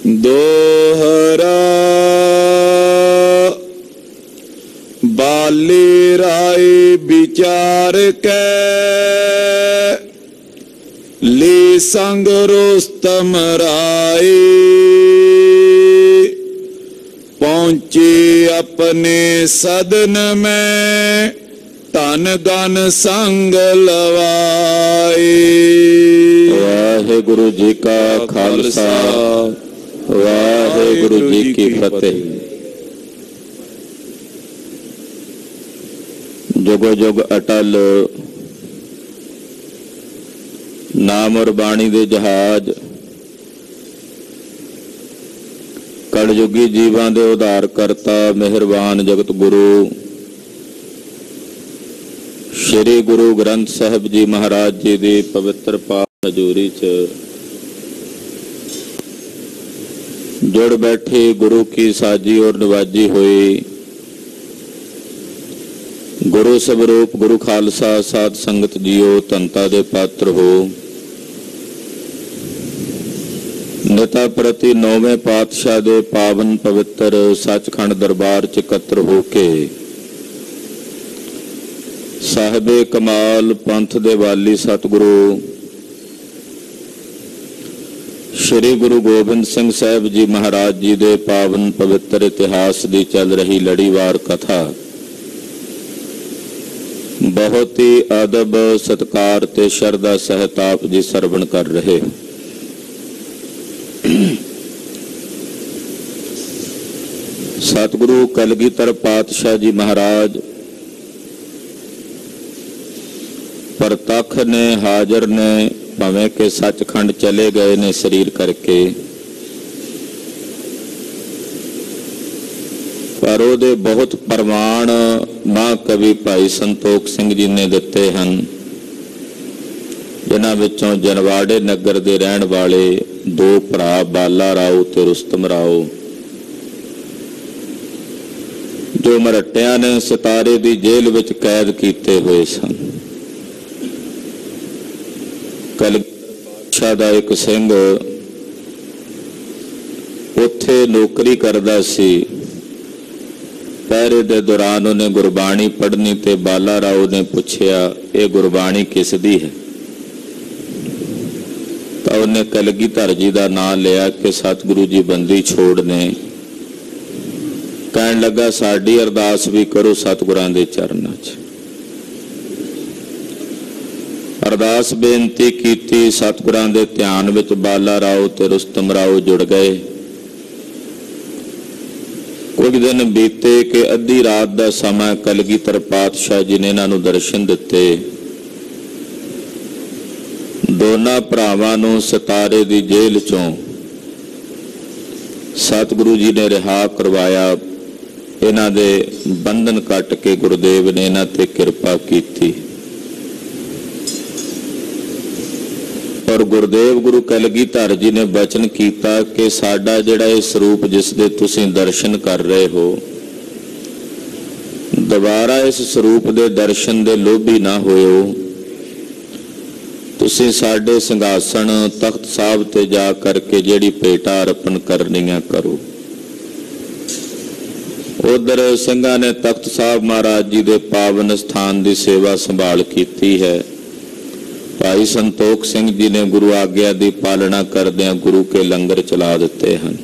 दोहरा बाले राय विचार कै ले संग रोस्तम राय पहुंचे अपने सदन में धन गन संग लवाए। वाहेगुरु जी का खालसा वाहेगुरु जी की फतेह। जुगो जुग अटल नाम और बाणी दे जहाज कलयुगी जीवां दे उधार करता मेहरबान जगत गुरु श्री गुरु ग्रंथ साहिब जी महाराज जी दी पवित्र पाक हजूरी च जुड़ बैठी गुरु की साजी और नवाजी हुई गुरु स्वरूप गुरु खालसा साध संगत जियो धनता दे पात्र हो। नेता प्रति नौवें पातशाह दे पावन पवित्र सचखंड दरबार च एकत्र होके साहिबे कमाल पंथ दे वाली सतगुरु श्री गुरु गोबिंद सिंह साहब जी महाराज जी दे पावन पवित्र इतिहास की चल रही लड़ीवार कथा बहुत ही अदब सत्कार ते शरदा सहित आप जी सरवण कर रहे। सतगुरु कलगीधर पातशाह जी महाराज प्रतख ने हाजर ने भावें के सचखंड चले गए ने शरीर करके पर ओदे बहुत प्रमाण महाकवि भाई संतोख सिंह जी ने दिते हैं जिन्हां विचों जनवाड़े नगर दे रहण वाले दो भरा बाला राव ते रुस्तम राव जो मरट्टियां ने सितारे दी जेल विच कैद कीते हुए सन। कलगीधर दा एक सिंह उत्थे नौकरी करदा सी। पहरे दे दौरान उन्हें गुरबाणी पढ़नी ते बाला राव ने पूछया ये गुरबाणी किस दी है तो उन्हें कलगीधर जी का नाम लिया कि सतगुरु जी बंदी छोड़ने कहन लगा साडी अरदास भी करो सतगुरां दे चरनां च। अरदास बेनती कीती सतगुरां दे ध्यान विच बाला राव ते रुस्तम राव जुड़ गए। कुछ दिन बीते कि अद्धी रात का समा कलगीधर पातशाह जी ने इन्हां नूं दर्शन दिते। दोनों भरावां नूं सितारे दी जेल चों सतगुरु जी ने रिहा करवाया। इन्हां दे बंधन कट के गुरुदेव ने इन्हां ते किरपा कीती और गुरुदेव गुरु कलगीधर जी ने वचन किया कि साडा जिहड़ा इह स्वरूप जिस दे तुसीं दर्शन कर रहे हो दोबारा इस स्वरूप दे दर्शन दे लोभी ना होयो। तुसीं साडे सिंघासन तख्त साहब ते जा करके जिहड़ी भेटा अर्पण करनियां करो। उधर सिंघां ने तख्त साहब महाराज जी दे पावन स्थान की सेवा संभाल की है। भाई संतोख सिंह जी ने गुरु आज्ञा की पालना करदे गुरु के लंगर चला दिते हैं।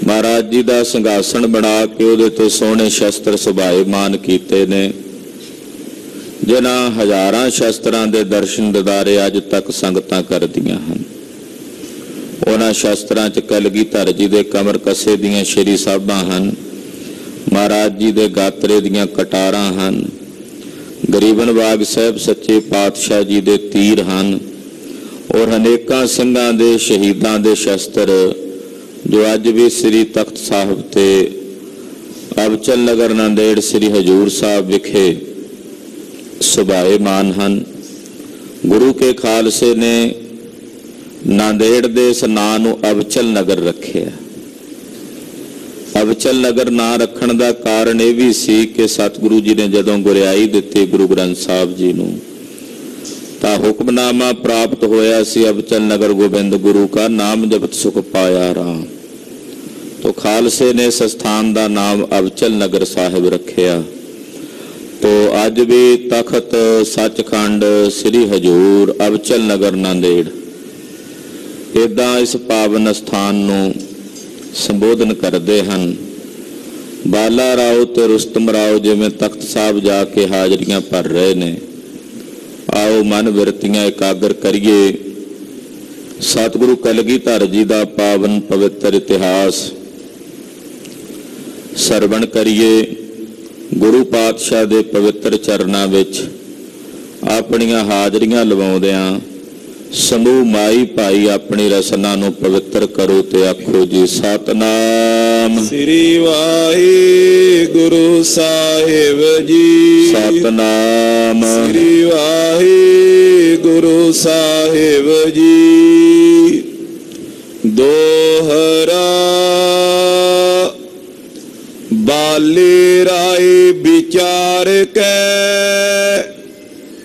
महाराज जी का सिंघासन बना के उहदे ते सोहणे शस्त्र सुभाएमान कीते ने जिन्हां हजारां शस्त्रां दे दर्शन दीदारे अज तक संगतां करदियां हन। उन्हां शस्त्रां च कलगीधर जी दे कमर कसे दीयां श्री साहिबां हन। महाराज जी दे गात्रे दीयां कटारां हन। गरीबन बाग साहब सच्चे पातशाह जी दे तीर हैं और अनेकों सिंघां दे शहीदां दे शस्त्र जो अज भी श्री तख्त साहब ते अबचल नगर नांदेड़ श्री हजूर साहब विखे सुभाएमान हैं। गुरु के खालसे ने नांदेड़ दे इस नां नूं अबचल नगर रखे। अबचल नगर ना रखण दा कारण यह भी सी कि सतगुरु जी ने जदों गुरियाई दिती गुरु ग्रंथ साहब जी नूं ता हुक्मनामा प्राप्त होया सी अबचल नगर गोबिंद गुरु का नाम जपत सुख पाया राम। तो खालसे ने इस स्थान का नाम अबचल नगर साहिब रखिया। तो अज भी तखत सचखंड श्री हजूर अबचल नगर नांदेड़ इदा इस पावन स्थान नूं संबोधन करते हैं। बाला राव ते रुस्तम राव जिवें तख्त साहब जाके हाजरियां भर रहे ने, आओ मन बिरतियां एकागर करिए, सतगुरु कलगीधर जी का पावन पवित्र इतिहास सरवण करिए। गुरु पातशाह दे पवित्र चरनां विच अपणियां हाजरियां लवाउंदियां समूह माई भाई अपनी रसना नूं पवित्र करो ते आखो जी सतनाम श्री वाहिगुरु साहिब जी। सतनाम श्री वाहिगुरु साहिब जी। दोहरा बाले राय विचार के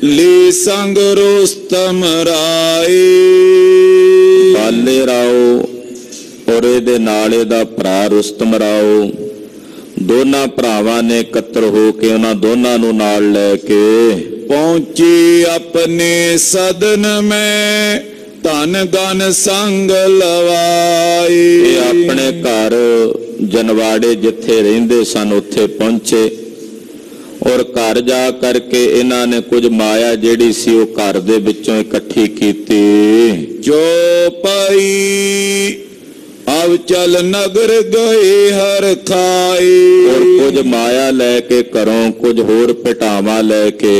ली संग रुस्तम राय। बाले राव और इहदे नाले दा भरा रुस्तम राव दोनों भरावां ने इकत्र हो के उन्हां दोनों नूं नाल लैके पहुंचे अपने सदन में धन गन संग लवाए। अपने घर जनवाड़े जिथे रहिंदे सन उत्थे पहुंचे और घर जा करके इन्हां ने कुछ माया जिहड़ी सी वो घर दे विचों इकट्ठी कीती। जो पाई अबचल नगर गए हर खाए। और कुछ माया लैके घरों कुछ होर पिटावा लैके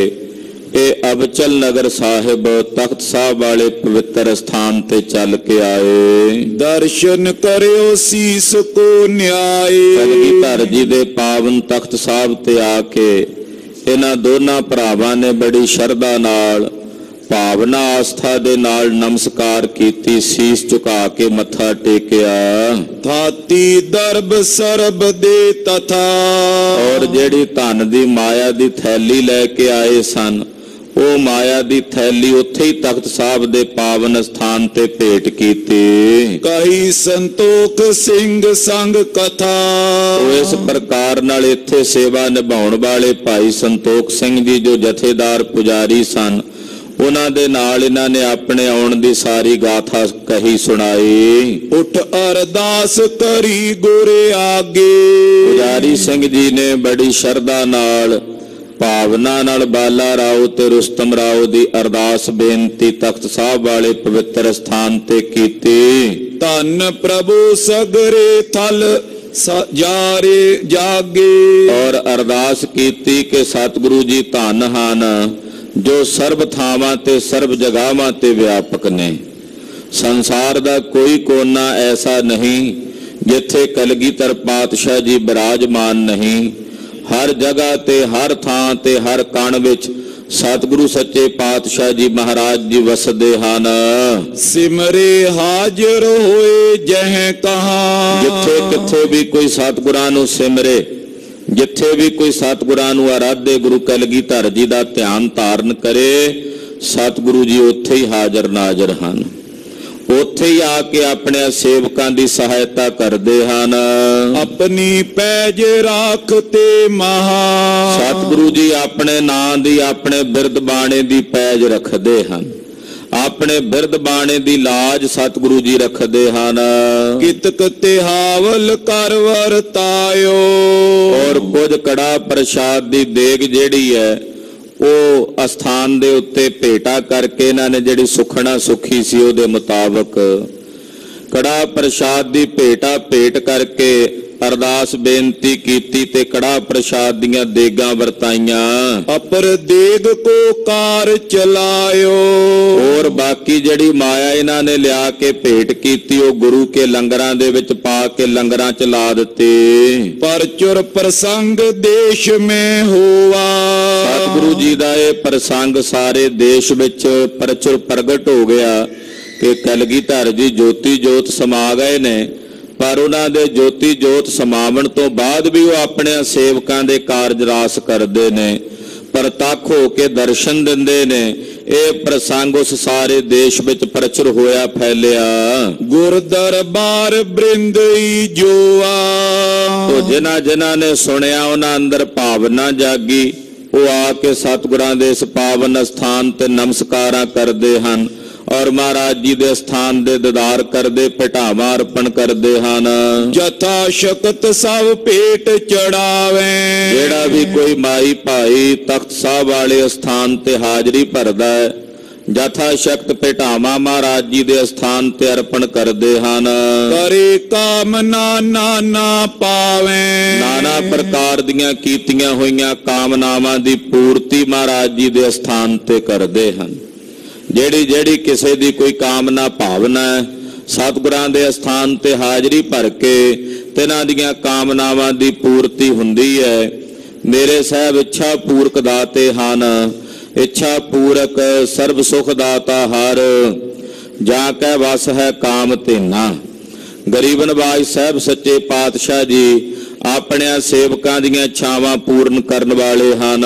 ये अबचल नगर साहिब तख्त साहब वाले पवित्र स्थान ते चल के आए। दर्शन करियो शीस को न्याय। कलगीधर जी दे पावन तख्त साहब ते आके इन्हां दोनों भरावां ने बड़ी शरधा नाल भावना आस्था दे नाल नमस्कार कीती, शीस झुका के मत्था टेकिया। थाती दरब सरब दे तथा। और जेड़ी धन दी माया दी थैली लैके आए सन वो माया दी थैली उत्थे ही तख्त साहब दे पावन स्थान ते भेंट कीती। कही संतोख सिंह संग कथा। तो इस प्रकार नाल इत्थे सेवा निभाउण वाले भाई संतोख सिंह जी जो जथेदार पुजारी सन उन्हां दे नाल इन्हां ने अपने आउण दी सारी गाथा कही सुनाई। उठ अरदास करी गुरे आगे। पुजारी सिंह जी ने बड़ी शरधा नाल भावना नाल बाला राव ते रुस्तम राव दी अरदास बेनती तख्त साहब वाले पवित्र स्थान ते कीती। धन प्रभु सगरे थल जारे जागे। और अरदास कीती कि सतगुरु जी धन हन जो सर्व थावां ते सर्व जगहां ते व्यापक ने। संसार दा कोई कोना ऐसा नहीं जिथे कलगीधर पातशाह जी विराजमान नहीं। हर जगह ते हर थां ते हर कण विच सतगुरु सच्चे पातशाह जी महाराज जी वसदे हन। सिमरे हाजिर होए जह कहा। जिथे किथे भी कोई सतगुरां नूं सिमरे, जिथे भी कोई सतगुरां नूं आराधे गुरु कलगीधर जी दा ध्यान धारण करे सतगुरु जी उत्थे ही हाजिर नाजर हन। उत्थे ही आके अपने सेवकां दी सहायता करदे हन। अपनी पैज राखते महा। सतगुरु जी अपने नां दी अपने बिरद बाणे दी पैज रखदे हन। अपने बिरद बाणे दी लाज सतगुरु जी रखदे हन। कितक तिहावल कर वरतायो। और कुछ कड़ा प्रसाद दी देग जेड़ी है वो अस्थान दे उत्ते भेटा करके इन्हां ने जिहड़ी सुखना सुखी सी उहदे मुताबक कड़ा प्रसाद दी भेटा भेट करके अरदास बेनती कीती ते कड़ा प्रसाद दियां देगां वरताइयां। अपर देग को कार चलायो। और बाकी जिहड़ी माया इन्हां ने लिया के भेट कीती वो गुरु के लंगरां दे विच पा के लंगरां च ला दित्ते। परचुर प्रसंग देश में होवा। सतगुरु जी दा ये प्रसंग सारे देश विच परचुर प्रगट हो गया कि कलगीधर जी ज्योति जोत समा गए ने। पर उन्हां दे ज्योति जोत समावण तो बाद भी वो अपने सेवकां दे कारज रास करदे ने, प्रतੱਖ हो के दर्शन दिंदे ने। ਇਹ ਪ੍ਰਸੰਗ ਉਸ ਸਾਰੇ ਦੇਸ਼ ਵਿੱਚ ਪ੍ਰਚੁਰ ਹੋਇਆ ਫੈਲਿਆ। ਗੁਰ ਦਰਬਾਰ ਬ੍ਰਿੰਦਈ ਜੋਆ। ਤੋ ਜਿਨ੍ਹਾਂ ਨੇ ਸੁਣਿਆ ਉਹਨਾਂ ਅੰਦਰ ਭਾਵਨਾ ਜਾਗੀ। ਉਹ ਆ ਕੇ ਸਤਿਗੁਰਾਂ ਦੇ ਇਸ ਪਾਵਨ ਸਥਾਨ ਤੇ ਨਮਸਕਾਰਾਂ ਕਰਦੇ ਹਨ ਔਰ ਮਹਾਰਾਜ ਜੀ ਦੇ ਸਥਾਨ ਦੇ ਦੀਦਾਰ ਕਰਦੇ, ਭੇਟਾਵਾਂ ਅਰਪਣ ਕਰਦੇ ਹਨ। ਜਥਾ ਸ਼ਕਤ ਸਭ ਭੇਟ ਚੜਾਵੇ। ਜਿਹੜਾ ਵੀ ਕੋਈ ਮਾਈ ਭਾਈ ਤਖਤ ਸਾਹਿਬ ਵਾਲੇ ਸਥਾਨ ਤੇ ਹਾਜ਼ਰੀ ਭਰਦਾ ਹੈ, ਜਥਾ ਸ਼ਕਤ ਭੇਟਾਵਾਂ ਮਹਾਰਾਜ ਜੀ ਦੇ ਸਥਾਨ ਤੇ ਅਰਪਣ ਕਰਦੇ ਹਨ। ਕਰੇ ਕਾਮਨਾ ਨਾਨਾ ਪਾਵੇ। ਨਾਨਾ ਪ੍ਰਕਾਰ ਦੀਆਂ ਕੀਤੀਆਂ ਹੋਈਆਂ ਕਾਮਨਾਵਾਂ ਦੀ ਪੂਰਤੀ ਮਹਾਰਾਜ ਜੀ ਦੇ ਸਥਾਨ ਤੇ ਕਰਦੇ ਹਨ। ਜਿਹੜੀ ਕਿਸੇ ਦੀ ਕੋਈ ਕਾਮਨਾ ਭਾਵਨਾ ਹੈ, ਸਤਿਗੁਰਾਂ ਦੇ ਸਥਾਨ ਤੇ ਹਾਜ਼ਰੀ ਭਰ ਕੇ ਤਿਨਾਂ ਦੀਆਂ ਕਾਮਨਾਵਾਂ ਦੀ ਪੂਰਤੀ ਹੁੰਦੀ ਹੈ। ਮੇਰੇ ਸਾਹਿਬ ਇੱਛਾ ਪੂਰਕ ਦਾਤੇ ਹਨ। ਇੱਛਾ ਪੂਰਕ ਸਰਬ ਸੁਖ ਦਾਤਾ ਹਰ, ਜਾਂ ਕੈ ਵਸ ਹੈ ਕਾਮ ਧੇਨਾ। ਗਰੀਬ ਨਵਾਜ ਸਾਹਿਬ ਸੱਚੇ ਪਾਤਸ਼ਾਹ ਜੀ ਆਪਣਿਆਂ ਸੇਵਕਾਂ ਦੀਆਂ ਇੱਛਾਵਾਂ ਪੂਰਨ ਕਰਨ ਵਾਲੇ ਹਨ।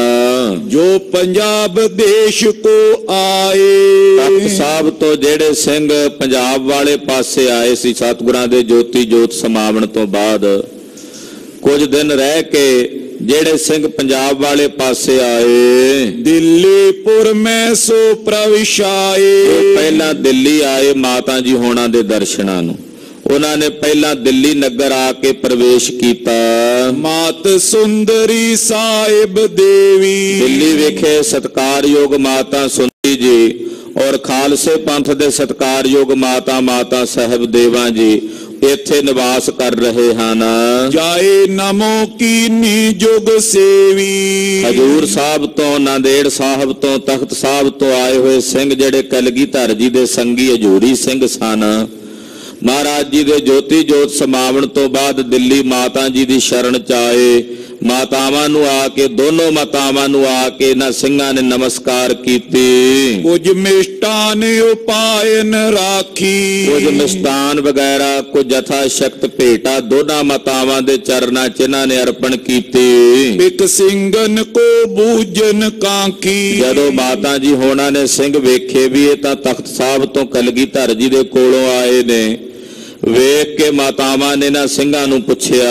ਜੋ ਪੰਜਾਬ ਦੇਸ਼ ਕੋ ਆਏ। ਤਖਤ ਸਾਹਿਬ ਤੋਂ ਜਿਹੜੇ ਸਿੰਘ ਪੰਜਾਬ ਵਾਲੇ ਪਾਸੇ ਆਏ ਸੀ, ਸਤਿਗੁਰਾਂ ਦੇ ਜੋਤੀ ਜੋਤ ਸਮਾਵਣ ਤੋਂ ਬਾਅਦ ਕੁਝ ਦਿਨ ਰਹਿ ਕੇ ਜਿਹੜੇ ਸਿੰਘ ਪੰਜਾਬ ਵਾਲੇ ਪਾਸੇ ਆਏ, ਦਿੱਲੀਪੁਰ ਮੈਂ ਸੋ ਪ੍ਰਵਿਸ਼ਾਏ। ਉਹ ਪਹਿਲਾਂ ਦਿੱਲੀ ਆਏ ਮਾਤਾ ਜੀ ਹੋਣਾ ਦੇ ਦਰਸ਼ਨਾਂ ਨੂੰ। ਉਹਨਾਂ ਨੇ ਪਹਿਲਾਂ ਦਿੱਲੀ ਨਗਰ ਆ ਕੇ ਪ੍ਰਵੇਸ਼ ਕੀਤਾ। ਮਾਤ ਸੁੰਦਰੀ ਸਾਹਿਬ ਦੇਵੀ। ਦਿੱਲੀ ਵਿਖੇ ਸਤਿਕਾਰਯੋਗ ਮਾਤਾ ਸੁੰਦਰੀ ਜੀ ਔਰ ਖਾਲਸੇ ਪੰਥ ਦੇ ਸਤਿਕਾਰਯੋਗ ਮਾਤਾ ਸਾਹਿਬ ਦੇਵਾਂ ਜੀ ਇੱਥੇ ਨਿਵਾਸ ਕਰ ਰਹੇ ਹਨ। ਜਾਏ ਨਮੋ ਕੀਨੀ ਜੁਗ ਸੇਵੀ। ਹਜੂਰ ਸਾਹਿਬ ਤੋਂ, ਨਾਂਦੇੜ ਸਾਹਿਬ ਤੋਂ, ਤਖਤ ਸਾਹਿਬ ਤੋਂ ਆਏ ਹੋਏ ਸਿੰਘ ਜਿਹੜੇ ਕਲਗੀਧਰ ਜੀ ਦੇ ਸੰਗੀ ਹਜੂਰੀ ਸਿੰਘ ਸਨ, ਮਹਾਰਾਜ ਜੀ ਦੇ ਜੋਤੀ ਜੋਤ ਸਮਾਵਣ ਤੋਂ ਬਾਅਦ ਦਿੱਲੀ ਮਾਤਾ ਜੀ ਦੀ ਸ਼ਰਨ ਚ ਆਏ। ਮਾਤਾਵਾਂ ਨੂੰ ਆ ਕੇ, ਦੋਨੋਂ ਮਾਤਾਵਾਂ ਨੂੰ ਆ ਕੇ ਇਹਨਾਂ ਸਿੰਘਾਂ ਨੇ ਨਮਸਕਾਰ ਕੀਤੀ। ਕੁਝ ਮਿਸ਼ਟਾਨ ਉਪਾਇਨ ਰਾਖੀ। ਕੁਝ ਮਿਸ਼ਟਾਨ ਵਗੈਰਾ, ਕੁਝ ਜਥਾ ਸ਼ਕਤ ਭੇਟਾ ਦੋਨਾਂ ਮਾਤਾਵਾਂ ਦੇ ਚਰਨਾਂ ਚ ਇਹਨਾਂ ਨੇ ਅਰਪਣ ਕੀਤੀ। ਇੱਕ ਸਿੰਘਨ ਕੋ ਬੂਜਨ ਕਾਂਖੀ। ਜਦੋਂ ਮਾਤਾ ਜੀ ਹੋਣਾ ਨੇ ਸਿੰਘ ਵੇਖੇ ਵੀ ਇਹ ਤਾਂ ਤਖਤ ਸਾਹਿਬ ਤੋਂ ਕਲਗੀਧਰ ਜੀ ਦੇ ਕੋਲੋਂ ਆਏ ਨੇ, ਵੇਖ ਕੇ ਮਾਤਾਵਾਂ ਨੇ ਨਾ ਸਿੰਘਾਂ ਨੂੰ ਪੁੱਛਿਆ,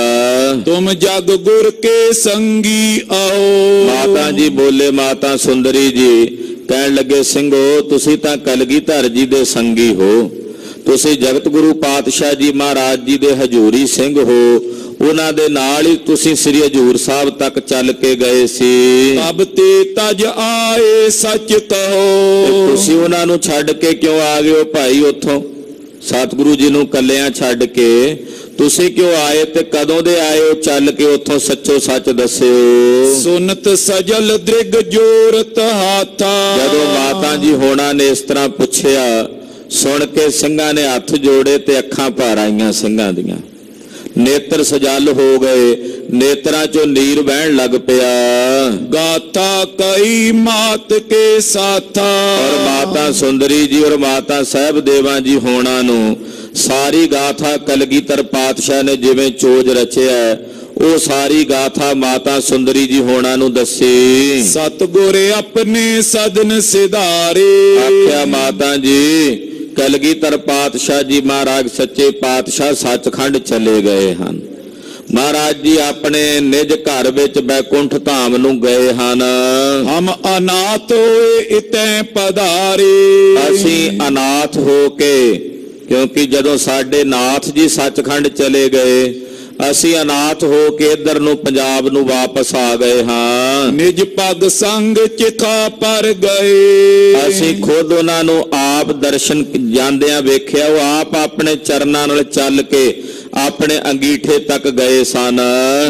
ਤੁਮ ਜਗ ਗੁਰ ਕੇ ਸੰਗੀ ਆਓ। ਮਾਤਾ ਜੀ ਬੋਲੇ, ਮਾਤਾ ਸੁੰਦਰੀ ਜੀ ਕਹਿਣ ਲੱਗੇ, ਸਿੰਘੋ ਤੁਸੀਂ ਤਾਂ ਕਲਗੀਧਰ ਜੀ ਦੇ ਸੰਗੀ ਹੋ, ਤੁਸੀਂ ਜਗਤ ਗੁਰੂ ਪਾਤਸ਼ਾਹ ਜੀ ਮਹਾਰਾਜ ਜੀ ਦੇ ਹਜੂਰੀ ਸਿੰਘ ਹੋ, ਉਹਨਾਂ ਦੇ ਨਾਲ ਹੀ ਤੁਸੀਂ ਸ੍ਰੀ ਹਜੂਰ ਸਾਹਿਬ ਤੱਕ ਚੱਲ ਕੇ ਗਏ ਸੀ। ਤਬ ਤੇ ਤਜ ਆਏ ਸੱਚ ਕਹੋ। ਤੁਸੀਂ ਉਹਨਾਂ ਨੂੰ ਛੱਡ ਕੇ ਕਿਉਂ ਆ ਗਏ ਹੋ ਭਾਈ? ਉੱਥੋਂ ਸਤਿਗੁਰੂ ਜੀ ਨੂੰ ਕੱਲਿਆਂ ਛੱਡ ਕੇ ਤੁਸੀਂ ਕਿਉਂ ਆਏ ਤੇ ਕਦੋਂ ਦੇ ਆਏ ਹੋ? ਚੱਲ ਕੇ ਉੱਥੋਂ ਸੱਚੋ ਸੱਚ ਦੱਸਿਓ। ਸੁਨਤ ਸਜਲ ਦ੍ਰਿਗ ਜੋਰਤ ਹਾਥਾ। ਜਦੋਂ ਮਾਤਾ ਜੀ ਹੋਣਾ ਨੇ ਇਸ ਤਰ੍ਹਾਂ ਪੁੱਛਿਆ, ਸੁਣ ਕੇ ਸਿੰਘਾਂ ਨੇ ਹੱਥ ਜੋੜੇ ਤੇ ਅੱਖਾਂ ਭਰ ਆਈਆਂ ਸਿੰਘਾਂ ਦੀਆਂ। ਨੇਤਰ ਸਜਲ ਹੋ ਗਏ, ਨੇਤਰਾਂ ਚੋਂ ਨੀਰ ਵਹਿਣ ਲੱਗ ਪਿਆ। ਗਾਥਾ ਕਈ ਮਾਤ ਕੇ ਸਾਥਾ। ਔਰ ਮਾਤਾ ਸੁੰਦਰੀ ਜੀ ਔਰ ਮਾਤਾ ਸਾਹਿਬ ਦੇਵਾਂ ਜੀ ਹੋਣਾ ਨੂੰ ਸਾਰੀ ਗਾਥਾ ਕਲਗੀਧਰ ਪਾਤਸ਼ਾਹ ਨੇ ਜਿਵੇਂ ਚੋਜ ਰਚਿਆ, ਉਹ ਸਾਰੀ ਗਾਥਾ ਮਾਤਾ ਸੁੰਦਰੀ ਜੀ ਹੋਣਾ ਨੂੰ ਦੱਸੀ। ਸਤਿਗੁਰ ਆਪਣੇ ਸਦਨ ਸਿਧਾਰੇ। ਆਖਿਆ ਮਾਤਾ ਜੀ ਕਲਗੀਧਰ ਪਾਤਸ਼ਾਹ ਜੀ ਮਹਾਰਾਜ ਸੱਚੇ ਪਾਤਸ਼ਾਹ ਸੱਚਖੰਡ ਚਲੇ ਗਏ ਹਨ। ਮਹਾਰਾਜ ਜੀ ਆਪਣੇ ਨਿਜ ਘਰ ਵਿੱਚ ਬੈਕੁੰਠ ਧਾਮ ਨੂੰ ਗਏ ਹਨ। ਹਮ ਅਨਾਥ ਹੋਏ ਇਤੈ ਪਧਾਰੇ। ਅਸੀਂ ਅਨਾਥ ਹੋ ਕੇ, ਕਿਉਂਕਿ ਜਦੋਂ ਸਾਡੇ ਨਾਥ ਜੀ ਸੱਚਖੰਡ ਚਲੇ ਗਏ, ਅਸੀਂ ਅਨਾਥ ਹੋ ਕੇ ਇੱਧਰ ਨੂੰ ਪੰਜਾਬ ਨੂੰ ਵਾਪਸ ਆ ਗਏ ਹਾਂ। ਨਿਜ ਪਗ ਸੰਗ ਚਿਖਾ ਪਰ ਗਏ। ਅਸੀਂ ਖੁਦ ਉਹਨਾਂ ਨੂੰ ਆਪ ਦਰਸ਼ਨ ਜਾਂਦਿਆਂ ਵੇਖਿਆ, ਉਹ ਆਪ ਆਪਣੇ ਚਰਨਾਂ ਨਾਲ ਚੱਲ ਕੇ ਆਪਣੇ ਅੰਗੀਠੇ ਤੱਕ ਗਏ ਸਨ।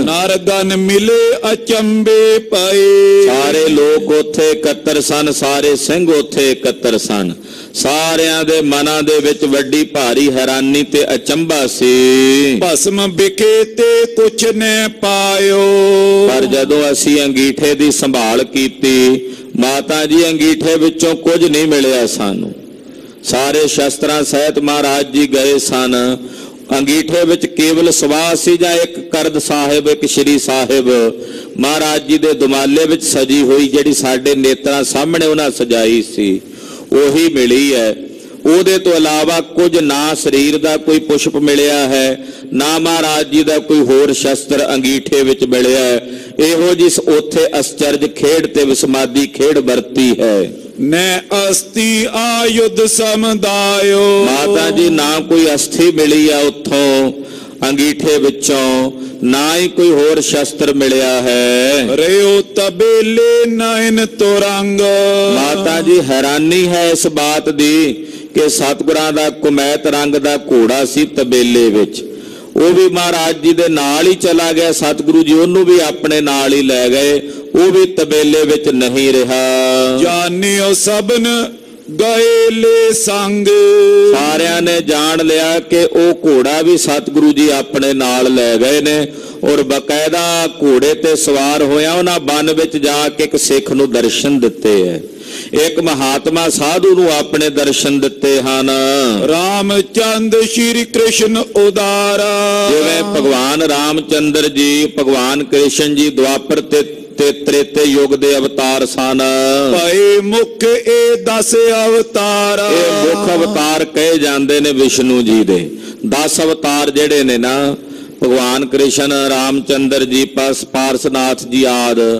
ਨਰਗਨ ਮਿਲੇ ਅਚੰਬੇ ਪਏ। ਸਾਰੇ ਲੋਕ ਉੱਥੇ ਇਕੱਤਰ ਸਨ, ਸਾਰੇ ਸਿੰਘ ਉੱਥੇ ਇਕੱਤਰ ਸਨ। ਸਾਰਿਆਂ ਦੇ ਮਨਾਂ ਦੇ ਵਿੱਚ ਵੱਡੀ ਭਾਰੀ ਹੈਰਾਨੀ ਤੇ ਅਚੰਭਾ ਸੀ। ਭਸਮ ਵਿਖੇ ਤੇ ਕੁਛ ਨੇ ਪਾਇਓ। ਪਰ ਜਦੋਂ ਅਸੀਂ ਅੰਗੀਠੇ ਦੀ ਸੰਭਾਲ ਕੀਤੀ, ਮਾਤਾ ਜੀ ਅੰਗੀਠੇ ਵਿੱਚੋਂ ਕੁਝ ਨਹੀਂ ਮਿਲਿਆ ਸਾਨੂੰ। ਸਾਰੇ ਸ਼ਸਤਰਾਂ ਸਹਿਤ ਮਹਾਰਾਜ ਜੀ ਗਏ ਸਨ। ਅੰਗੀਠੇ ਵਿੱਚ ਕੇਵਲ ਸਵਾਹ ਸੀ ਜਾਂ ਇੱਕ ਕਰਦ ਸਾਹਿਬ, ਇੱਕ ਸ਼੍ਰੀ ਸਾਹਿਬ ਮਹਾਰਾਜ ਜੀ ਦੇ ਦੁਮਾਲੇ ਵਿੱਚ ਸਜੀ ਹੋਈ, ਜਿਹੜੀ ਸਾਡੇ ਨੇਤਰਾਂ ਸਾਹਮਣੇ ਉਹਨਾਂ ਸਜਾਈ ਸੀ। ਉਹੀ ਮਿਲੀ ਹੈ। ਉਹਦੇ ਤੋਂ ਇਲਾਵਾ ਕੁਝ ਨਾ ਸਰੀਰ ਦਾ ਕੋਈ ਪੁਸ਼ਪ ਮਿਲਿਆ ਹੈ, ਨਾ ਮਹਾਰਾਜ ਜੀ ਦਾ ਕੋਈ ਹੋਰ ਸ਼ਸਤਰ ਅੰਗੀਠੇ ਵਿੱਚ ਮਿਲਿਆ ਹੈ। ਇਹੋ ਜਿਸ ਉੱਥੇ ਅਸਚਰਜ ਖੇਡ ਤੇ ਵਿਸਮਾਦੀ ਖੇਡ ਵਰਤੀ ਹੈ। ਨੈ ਅਸਤੀ ਆਯੁਧ ਸਮਦਾਇਓ, ਮਾਤਾ ਜੀ ਨਾ ਕੋਈ ਅਸਥੀ ਮਿਲੀ ਆ ਉੱਥੋਂ ਅੰਗੀਠੇ ਵਿੱਚੋਂ, ਨਾ ਹੀ ਕੋਈ ਹੋਰ ਸ਼ਸਤਰ ਮਿਲਿਆ ਹੈ। ਰਿਓ ਤਬੇਲੇ ਨੈਣ ਤੁਰੰਗ, ਮਾਤਾ ਜੀ ਹੈਰਾਨੀ ਹੈ ਇਸ ਬਾਤ ਦੀ ਕਿ ਸਤਿਗੁਰਾਂ ਦਾ ਕੁਮੈਤ ਰੰਗ ਦਾ ਘੋੜਾ ਸੀ ਤਬੇਲੇ ਵਿੱਚ, ਉਹ ਵੀ ਮਹਾਰਾਜ ਜੀ ਦੇ ਨਾਲ ਹੀ ਚਲਾ ਗਿਆ। ਸਤਿਗੁਰੂ ਜੀ ਉਹਨੂੰ ਵੀ ਆਪਣੇ ਨਾਲ ਹੀ ਲੈ ਗਏ, ਉਹ ਵੀ ਤਬੇਲੇ ਵਿੱਚ ਨਹੀਂ ਰਿਹਾ। ਜਾਣਿਓ ਸਭਨ ਗਏ ਲੈ ਸੰਗ, ਸਾਰਿਆਂ ਨੇ ਜਾਣ ਲਿਆ ਕਿ ਉਹ ਘੋੜਾ ਵੀ ਸਤਿਗੁਰੂ ਜੀ ਆਪਣੇ ਨਾਲ ਲੈ ਗਏ ਨੇ, ਔਰ ਬਕਾਇਦਾ ਘੋੜੇ ਤੇ ਸਵਾਰ ਹੋਇਆ ਉਹਨਾਂ ਬਨ ਵਿੱਚ ਜਾ ਕੇ ਇੱਕ ਸਿੱਖ ਨੂੰ ਦਰਸ਼ਨ ਦਿੱਤੇ ਹੈ। ਇੱਕ ਮਹਾਤਮਾ ਸਾਧੂ ਨੂੰ ਆਪਣੇ ਦਰਸ਼ਨ ਦਿੱਤੇ ਹਨ। ਰਾਮਚੰਦ ਸ਼੍ਰੀ ਕ੍ਰਿਸ਼ਨ ਉਦਾਰਾ, ਜਿਵੇਂ ਭਗਵਾਨ ਰਾਮਚੰਦਰ ਜੀ, ਭਗਵਾਨ ਕ੍ਰਿਸ਼ਨ ਜੀ ਦੁਆਪਰ ਤੇ ਤ੍ਰੇਤੇ ਯੁੱਗ ਦੇ ਅਵਤਾਰ ਸਨ। ਭਏ ਮੁਖ ਇਹ 10 ਅਵਤਾਰ, ਇਹ ਮੁੱਖ ਅਵਤਾਰ ਕਹੇ ਜਾਂਦੇ ਨੇ ਵਿਸ਼ਨੂੰ ਜੀ ਦੇ। 10 ਅਵਤਾਰ ਜਿਹੜੇ ਨੇ ਨਾ, ਭਗਵਾਨ ਕ੍ਰਿਸ਼ਨ, ਰਾਮਚੰਦਰ ਜੀ, ਪਾਰਸਨਾਥ ਜੀ ਆਦਿ,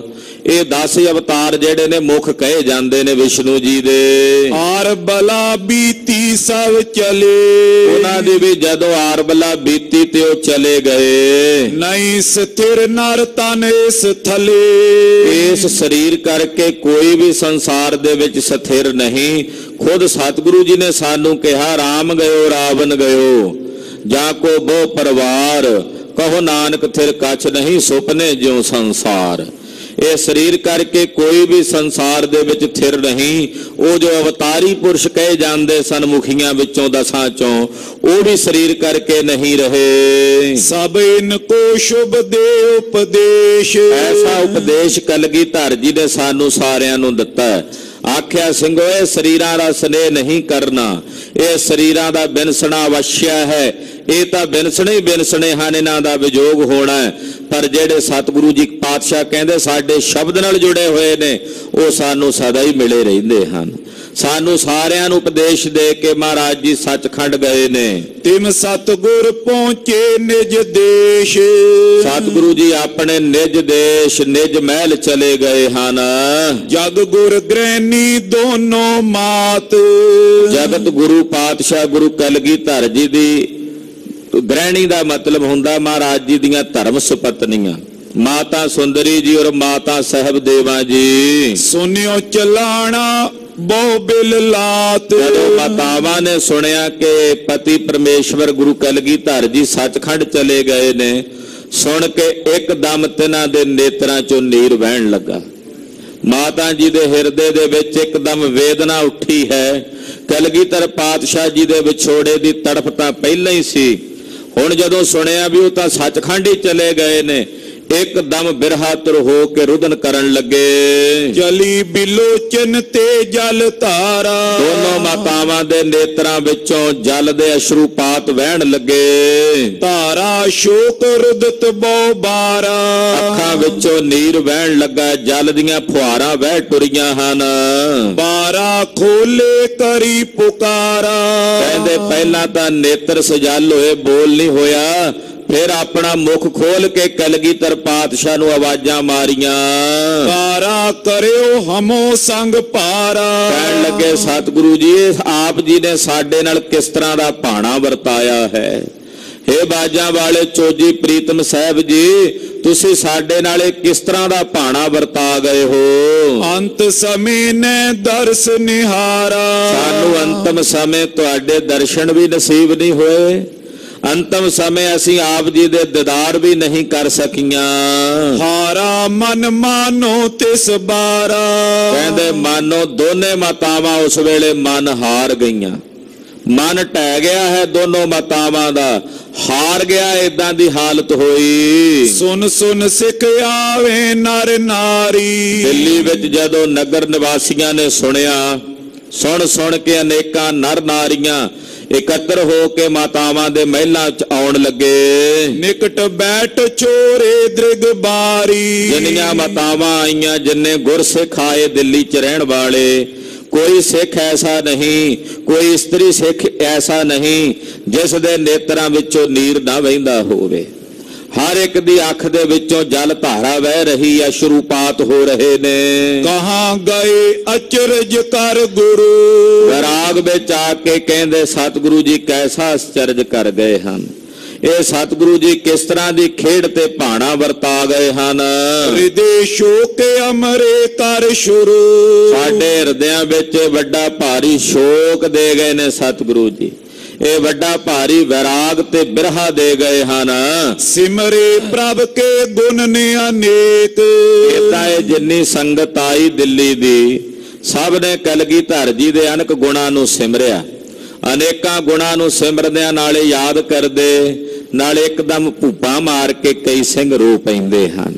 ਇਹ 10 ਅਵਤਾਰ ਜਿਹੜੇ ਨੇ ਮੁੱਖ ਕਹੇ ਜਾਂਦੇ ਨੇ ਵਿਸ਼ਨੂੰ ਜੀ ਦੇ। ਆਰ ਬਲਾ ਬੀਤੀ ਸਭ ਚਲੇ, ਉਹਨਾਂ ਦੀ ਵੀ ਜਦੋਂ ਆਰ ਬਲਾ ਬੀਤੀ ਤੇ ਉਹ ਚਲੇ ਗਏ। ਨਹੀਂ ਸਥਿਰ ਨਰ ਤਨ ਇਸ ਥਲੇ, ਇਸ ਸਰੀਰ ਕਰਕੇ ਕੋਈ ਵੀ ਸੰਸਾਰ ਦੇ ਵਿੱਚ ਸਥਿਰ ਨਹੀਂ। ਖੁਦ ਸਤਿਗੁਰੂ ਜੀ ਨੇ ਸਾਨੂੰ ਕਿਹਾ, ਰਾਮ ਗਇਓ ਰਾਵਣ ਗਇਓ, ਜਾਂ ਕੋ ਬੋ ਪਰਵਾਰ, ਕਹੋ ਨਾਨਕ ਥਿਰ ਕਛ ਨਹੀਂ, ਸੁਪਨੇ ਜਿਉ ਸੰਸਾਰ। ਇਹ ਸਰੀਰ ਕਰਕੇ ਕੋਈ ਵੀ ਸੰਸਾਰ ਦੇ ਵਿੱਚ ਥਿਰ ਨਹੀਂ। ਉਹ ਜੋ ਅਵਤਾਰੀ ਪੁਰਸ਼ ਕਹੇ ਜਾਂਦੇ ਸਨ ਮੁਖੀਆਂ ਵਿੱਚੋਂ 10 ਚੋਂ, ਉਹ ਵੀ ਸਰੀਰ ਕਰਕੇ ਨਹੀਂ ਰਹੇ। ਸਭ ਇਨ ਕੋ ਸ਼ੁਭ ਦੇ ਉਪਦੇਸ਼, ਐਸਾ ਉਪਦੇਸ਼ ਕਲਗੀਧਰ ਜੀ ਨੇ ਸਾਨੂੰ ਸਾਰਿਆਂ ਨੂੰ ਦਿੱਤਾ ਹੈ। ਆਖਿਆ ਸਿੰਘੋ ਇਹ ਸਰੀਰਾਂ ਦਾ ਸਨੇਹ ਨਹੀਂ ਕਰਨਾ, ਇਹ ਸਰੀਰਾਂ ਦਾ ਬਿਨਸਣਾ ਅਵਸ਼ਯ ਹੈ। ਇਹ ਤਾਂ ਬਿਨਸਣੇ ਹੀ ਬਿਨਸਣੇ ਹਨ, ਇਹਨਾਂ ਦਾ ਵਿਜੋਗ ਹੋਣਾ ਹੈ। ਪਰ ਜਿਹੜੇ ਸਤਿਗੁਰੂ ਜੀ ਪਾਤਸ਼ਾਹ ਕਹਿੰਦੇ ਸਾਡੇ ਸ਼ਬਦ ਨਾਲ ਜੁੜੇ ਹੋਏ ਨੇ, ਉਹ ਸਾਨੂੰ ਸਦਾ ਹੀ ਮਿਲੇ ਰਹਿੰਦੇ ਹਨ। ਸਾਨੂੰ ਸਾਰਿਆਂ ਨੂੰ ਉਪਦੇਸ਼ ਦੇ ਕੇ ਮਹਾਰਾਜ ਜੀ ਸੱਚਖੰਡ ਗਏ ਨੇ। ਤਿਮ ਸਤਿਗੁਰ ਪਹੁੰਚੇ ਨਿਜ ਦੇਸ਼, ਸਤਿਗੁਰੂ ਜੀ ਆਪਣੇ ਨਿਜ ਦੇਸ਼ ਨਿਜ ਮਹਿਲ ਚਲੇ ਗਏ ਹਨ। ਜਗ ਗੁਰ ਗ੍ਰਹਿਣੀ ਦੋਨੋਂ ਮਾਤ, ਜਗਤ ਗੁਰੂ ਪਾਤਸ਼ਾਹ ਗੁਰੂ ਕਲਗੀਧਰ ਜੀ ਦੀ ਗ੍ਰਹਿਣੀ ਦਾ ਮਤਲਬ ਹੁੰਦਾ ਮਹਾਰਾਜ ਜੀ ਦੀਆਂ ਧਰਮ ਸੁਪਤਨੀਆਂ, ਮਾਤਾ ਸੁੰਦਰੀ ਜੀ ਔਰ ਮਾਤਾ ਸਾਹਿਬ ਦੇਵਾ ਜੀ। ਸੁਨਿਓ ਚਲਾਣਾ ਬਹੁ ਬਿਲ ਲਾਤ, ਜਦੋਂ ਮਾਤਾਵਾਂ ਨੇ ਸੁਣਿਆ ਕਿ ਪਤੀ ਪਰਮੇਸ਼ਵਰ ਗੁਰੂ ਕਲਗੀਧਰ ਜੀ ਸੱਚਖੰਡ ਚਲੇ ਗਏ ਨੇ, ਸੁਣ ਕੇ ਇੱਕਦਮ ਤਿਨਾਂ ਦੇ ਨੇਤਰਾਂ ਚੋਂ ਨੀਰ ਵਹਿਣ ਲੱਗਾ। ਮਾਤਾ ਜੀ ਦੇ ਹਿਰਦੇ ਦੇ ਵਿੱਚ ਇੱਕਦਮ ਵੇਦਨਾ ਉੱਠੀ ਹੈ। ਕਲਗੀਧਰ ਪਾਤਸ਼ਾਹ ਜੀ ਦੇ ਵਿਛੋੜੇ ਦੀ ਤੜਫ ਤਾਂ ਪਹਿਲਾਂ ਹੀ ਸੀ, ਹੁਣ ਜਦੋਂ ਸੁਣਿਆ ਵੀ ਉਹ ਤਾਂ ਸੱਚਖੰਡ ਹੀ ਚਲੇ ਗਏ ਨੇ, ਇੱਕਦਮ ਬਿਰਹਾਤੁਰ ਹੋ ਕੇ ਰੁਦਨ ਕਰਨ ਲੱਗੇ। ਚਲੀ ਬਿਲੋਚਨ ਤੇ ਜਲ ਧਾਰਾ, ਦੋਨੋਂ ਮਾਤਾਵਾਂ ਦੇ ਨੇਤਰਾਂ ਵਿੱਚੋਂ ਜਲ ਦੇ ਅਸ਼ਰੂਪਾਤ ਵਹਿਣ ਲੱਗੇ। ਧਾਰਾ ਸ਼ੋਕ ਰੁਦਤ ਬਹੁ ਬਾਰਾ, ਅੱਖਾਂ ਵਿੱਚੋਂ ਨੀਰ ਵਹਿਣ ਲੱਗਾ, ਜਲ ਦੀਆਂ ਫੁਹਾਰਾਂ ਵਹਿ ਟੁਰੀਆਂ ਹਨ। ਬਾਰਾ ਖੋਲੇ ਕਰੀ ਪੁਕਾਰਾ, ਕਹਿੰਦੇ ਪਹਿਲਾਂ ਤਾਂ ਨੇਤਰ ਸਜਲ ਹੋਏ, ਬੋਲ ਨਹੀਂ ਹੋਇਆ, ਫਿਰ ਆਪਣਾ ਮੁਖ ਖੋਲ ਕੇ ਕਲਗੀਧਰ ਪਾਤਸ਼ਾਹ ਨੂੰ ਆਵਾਜ਼ਾਂ ਮਾਰੀਆਂ। ਕਾਰਾ ਕਰਿਓ ਹਮੋ ਸੰਗ ਭਾਰਾ, ਕਹਿਣ ਲੱਗੇ ਸਤਿਗੁਰੂ ਜੀ ਆਪ ਜੀ ਨੇ ਸਾਡੇ ਨਾਲ ਕਿਸ ਤਰ੍ਹਾਂ ਦਾ ਭਾਣਾ ਵਰਤਾਇਆ ਹੈ। ਹੇ ਬਾਜਾਂ ਵਾਲੇ ਚੋਜੀ ਪ੍ਰੀਤਮ ਸਾਹਿਬ ਜੀ, ਤੁਸੀਂ ਸਾਡੇ ਨਾਲ ਕਿਸ ਤਰ੍ਹਾਂ ਦਾ ਭਾਣਾ ਵਰਤਾ ਗਏ ਹੋ। ਅੰਤ ਸਮੇਂ ਨੇ ਦਰਸ ਨਿਹਾਰਾ, ਸਾਨੂੰ ਅੰਤਮ ਸਮੇਂ ਤੁਹਾਡੇ ਦਰਸ਼ਨ ਵੀ ਨਸੀਬ ਨਹੀਂ ਹੋਏ, ਅੰਤਮ ਸਮੇਂ ਅਸੀਂ ਆਪ ਜੀ ਦੇ ਦੀਦਾਰ ਵੀ ਨਹੀਂ ਕਰ ਸਕੀਆਂ। ਹਾਰਾ ਮਨ ਮਾਨੋ ਤਿਸ ਬਾਰਾ, ਕਹਿੰਦੇ ਮਾਨੋ ਦੋਨੇ ਮਾਤਾਵਾਂ ਉਸ ਵੇਲੇ ਮਨ ਹਾਰ ਗਈਆਂ, ਮਨ ਢਹਿ ਗਿਆ ਹੈ ਦੋਨੋਂ ਮਾਤਾਵਾਂ ਦਾ, ਹਾਰ ਗਿਆ, ਏਦਾਂ ਦੀ ਹਾਲਤ ਹੋਈ। ਸੁਨ ਸੁਨ ਸਿੱਖ ਆਵੇ ਨਰ ਨਾਰੀ, ਦਿੱਲੀ ਵਿੱਚ ਜਦੋਂ ਨਗਰ ਨਿਵਾਸੀਆਂ ਨੇ ਸੁਣਿਆ, ਸੁਣ ਸੁਣ ਕੇ ਅਨੇਕਾਂ ਨਰ ਨਾਰੀਆਂ ਇਕੱਤਰ ਹੋ ਕੇ ਮਾਤਾਵਾਂ ਦੇ ਮਹਿਲਾਂ 'ਚ ਆਉਣ ਲੱਗੇ। ਨਿਕਟ ਬੈਠ ਚੋਰੇ ਦ੍ਰਿਗ ਬਾਰੀ, ਜਿੰਨੀਆਂ ਮਾਤਾਵਾਂ ਆਈਆਂ, ਜਿੰਨੇ ਗੁਰਸਿੱਖ ਆਏ ਦਿੱਲੀ 'ਚ ਰਹਿਣ ਵਾਲੇ, कोई सिख ऐसा नहीं, कोई इस्त्री सिख ऐसा नहीं जिस दे नेत्रां विचों नीर ना वहिंदा होवे। हर एक दी अख दे विचों जल धारा वह रही, अश्रुपात हो रहे ने। कहाँ गए अचरज कर गुरु, वैराग विच आके कहंदे सतगुरु जी कैसा आश्चर्य कर गए हन। ਇਹ ਸਤਿਗੁਰੂ ਜੀ ਕਿਸ ਤਰ੍ਹਾਂ ਦੀ ਖੇਡ ਤੇ ਭਾਣਾ ਵਰਤਾ ਗਏ ਹਨ। ਹਿਰਦੇ ਸ਼ੋਕ ਅਮਰੇ ਕਰ ਸ਼ੁਰੂ, ਸਾਡੇ ਹਿਰਦਿਆਂ ਵਿੱਚ ਵੱਡਾ ਭਾਰੀ ਸ਼ੋਕ ਦੇ ਗਏ ਨੇ ਸਤਿਗੁਰੂ ਜੀ। ਇਹ ਵੱਡਾ ਭਾਰੀ ਵੈਰਾਗ ਤੇ ਬਿਰਹਾ ਦੇ ਗਏ ਹਨ। ਸਿਮਰੇ ਪ੍ਰਭ ਕੇ ਗੁਣ ਨੇ ਅਨੇਕ, ਇਦਾਂ ਇਹ ਜਿੰਨੀ ਸੰਗਤ ਆਈ ਦਿੱਲੀ ਦੀ ਸਭ ਨੇ ਕਲਗੀਧਰ ਜੀ ਦੇ ਅਨੇਕ ਗੁਣਾਂ ਨੂੰ ਸਿਮਰਿਆ। ਅਨੇਕਾਂ ਗੁਣਾਂ ਨੂੰ ਸਿਮਰਦਿਆਂ ਨਾਲੇ ਯਾਦ ਕਰਦੇ, ਨਾਲੇ ਇੱਕਦਮ ਭੂਪਾ ਮਾਰ ਕੇ ਕਈ ਸਿੰਘ ਰੋ ਪੈਂਦੇ ਹਨ।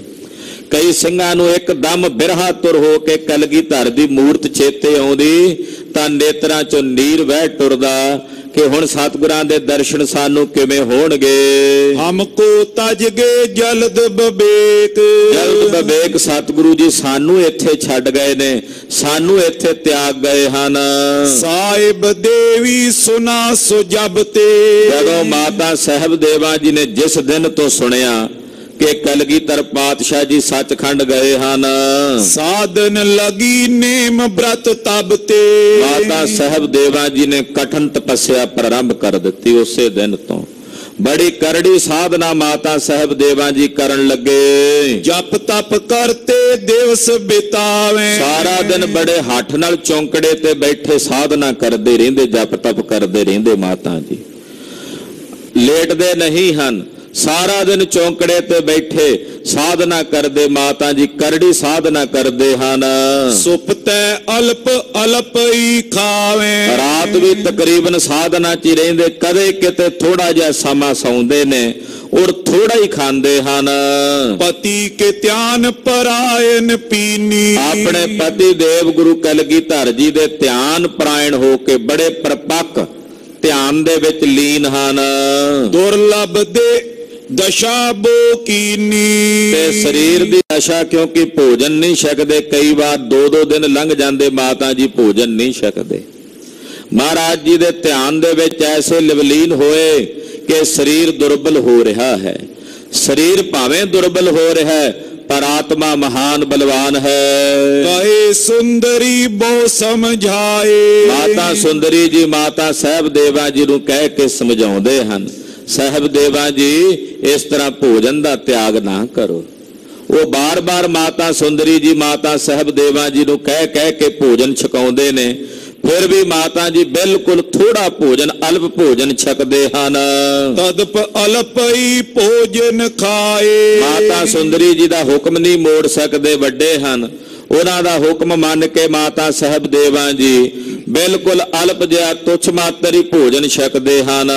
ਕਈ ਸਿੰਘਾਂ ਨੂੰ ਇੱਕਦਮ ਬਿਰਹਾ ਤੁਰ ਹੋ ਕੇ ਕਲਗੀਧਰ ਦੀ ਮੂਰਤ ਚੇਤੇ ਆਉਂਦੀ ਤਾਂ ਨੇਤਰਾਂ ਚੋਂ ਨੀਰ ਵਹਿ ਟੁਰਦਾ ਕਿ ਹੁਣ ਸਤਿਗੁਰਾਂ ਦੇ ਦਰਸ਼ਨ ਸਾਨੂੰ ਕਿਵੇਂ ਹੋਣਗੇ। ਹਮਕੋ ਤਜ ਗਏ ਜਲਦ ਬਵੇਕ, ਜਲਦ ਬਵੇਕ ਸਤਿਗੁਰੂ ਜੀ ਸਾਨੂੰ ਇੱਥੇ ਛੱਡ ਗਏ ਨੇ, ਸਾਨੂੰ ਇੱਥੇ ਤਿਆਗ ਗਏ ਹਨ। ਸਾਹਿਬ ਦੇਵੀ ਸੁਨਾ ਸੋ ਜਬ ਤੇ, ਜਦੋਂ ਮਾਤਾ ਸਾਹਿਬ ਦੇਵਾ ਜੀ ਨੇ ਜਿਸ ਦਿਨ ਤੋਂ ਸੁਣਿਆ ਕਿ ਕਲਗੀਧਰ ਪਾਤਸ਼ਾਹ ਜੀ ਸੱਚਖੰਡ ਗਏ ਹਨ, ਸਾਧਨ ਲਗੀ ਨੇਮ ਬ੍ਰਤ ਤਬ ਤੇ, ਮਾਤਾ ਸਾਹਿਬ ਦੇਵਾ ਜੀ ਨੇ ਕਠਨ ਤਪੱਸਿਆ ਪ੍ਰਾਰੰਭ ਕਰ ਦਿੱਤੀ। ਉਸੇ ਦਿਨ ਤੋਂ ਬੜੀ ਕਰੜੀ ਸਾਧਨਾ ਮਾਤਾ ਸਾਹਿਬ ਦੇਵਾ ਜੀ ਕਰਨ ਲੱਗੇ। ਜਪ ਤਪ ਕਰਤੇ ਦਿਵਸ ਬਿਤਾਵੇਂ, ਸਾਰਾ ਦਿਨ ਬੜੇ ਹੱਠ ਨਾਲ ਚੌਂਕੜੇ ਤੇ ਬੈਠੇ ਸਾਧਨਾ ਕਰਦੇ ਰਹਿੰਦੇ, ਜਪ ਤਪ ਕਰਦੇ ਰਹਿੰਦੇ। ਮਾਤਾ ਜੀ ਲੇਟਦੇ ਨਹੀਂ ਹਨ, ਸਾਰਾ ਦਿਨ ਚੌਂਕੜੇ ਤੇ ਬੈਠੇ ਸਾਧਨਾ ਕਰਦੇ। ਮਾਤਾ ਜੀ ਕਰੜੀ ਸਾਧਨਾ ਕਰਦੇ ਹਨ। ਸੁਪਤੈ ਅਲਪ ਅਲਪ ਹੀ ਖਾਵੇਂ, ਰਾਤ ਵੀ ਤਕਰੀਬਨ ਸਾਧਨਾ 'ਚ ਹੀ ਰਹਿੰਦੇ, ਕਦੇ ਕਿਤੇ ਥੋੜਾ ਜਿਹਾ ਸਮਾਂ ਸੌਂਦੇ ਨੇ ਔਰ ਥੋੜਾ ਹੀ ਖਾਂਦੇ ਹਨ। ਪਤੀ ਕੇ ਧਿਆਨ ਪਰਾਇਨ ਪੀਨੀ, ਆਪਣੇ ਪਤੀ ਦੇਵ ਗੁਰੂ ਕਲਗੀਧਰ ਜੀ ਦੇ ਧਿਆਨ ਪਰਾਇਣ ਹੋ ਕੇ ਬੜੇ ਪਰਪੱਕ ਧਿਆਨ ਦੇ ਵਿੱਚ ਲੀਨ ਹਨ। ਦੁਰਲਭ ਦੇ ਦਸ਼ਾ ਬੋ ਕੀਨੀ, ਤੇ ਸਰੀਰ ਦੀ ਦਸ਼ਾ ਕਿਉਂਕਿ ਭੋਜਨ ਨਹੀਂ ਛਕਦੇ, ਕਈ ਵਾਰ 2-2 ਦਿਨ ਲੰਘ ਜਾਂਦੇ ਮਾਤਾ ਜੀ ਭੋਜਨ ਨਹੀਂ ਛਕਦੇ। ਮਹਾਰਾਜ ਜੀ ਦੇ ਧਿਆਨ ਦੇ ਵਿੱਚ ਐਸੇ ਲਿਵਲੀਨ ਹੋਏ ਕਿ ਸਰੀਰ ਦੁਰਬਲ ਹੋ ਰਿਹਾ ਹੈ। ਸਰੀਰ ਭਾਵੇਂ ਦੁਰਬਲ ਹੋ ਰਿਹਾ ਹੈ ਪਰ ਆਤਮਾ ਮਹਾਨ ਬਲਵਾਨ ਹੈ। ਕਹੇ ਸੁੰਦਰੀ ਬਹੁ ਸਮਝਾਏ, ਮਾਤਾ ਸੁੰਦਰੀ ਜੀ ਮਾਤਾ ਸਾਹਿਬ ਦੇਵਾ ਜੀ ਨੂੰ ਕਹਿ ਕੇ ਸਮਝਾਉਂਦੇ ਹਨ, ਸਾਹਿਬ ਦੇਵਾ ਜੀ ਇਸ ਤਰ੍ਹਾਂ ਭੋਜਨ ਦਾ ਤਿਆਗ ਨਾ ਕਰੋ। ਉਹ ਬਾਰ-ਬਾਰ ਮਾਤਾ ਸੁੰਦਰੀ ਜੀ ਮਾਤਾ ਸਾਹਿਬ ਦੇਵਾ ਜੀ ਨੂੰ ਕਹਿ ਕੇ ਭੋਜਨ ਛਕਾਉਂਦੇ ਨੇ, ਫਿਰ ਵੀ ਮਾਤਾ ਜੀ ਬਿਲਕੁਲ ਥੋੜਾ ਭੋਜਨ ਅਲਪ ਭੋਜਨ ਛਕਦੇ ਹਨ। ਤਦਪ ਅਲਪ ਹੀ ਭੋਜਨ ਖਾਏ, ਮਾਤਾ ਸੁੰਦਰੀ ਜੀ ਦਾ ਹੁਕਮ ਨਹੀਂ ਮੋੜ ਸਕਦੇ, ਵੱਡੇ ਹਨ। ਉਹਨਾਂ ਦਾ ਹੁਕਮ ਮੰਨ ਕੇ ਮਾਤਾ ਸਾਹਿਬ ਦੇਵਾ ਜੀ ਬਿਲਕੁਲ ਅਲਪ ਜਿਹਾ ਤੁੱਛ ਮਾਤਰ ਹੀ ਭੋਜਨ ਛਕਦੇ ਹਨ।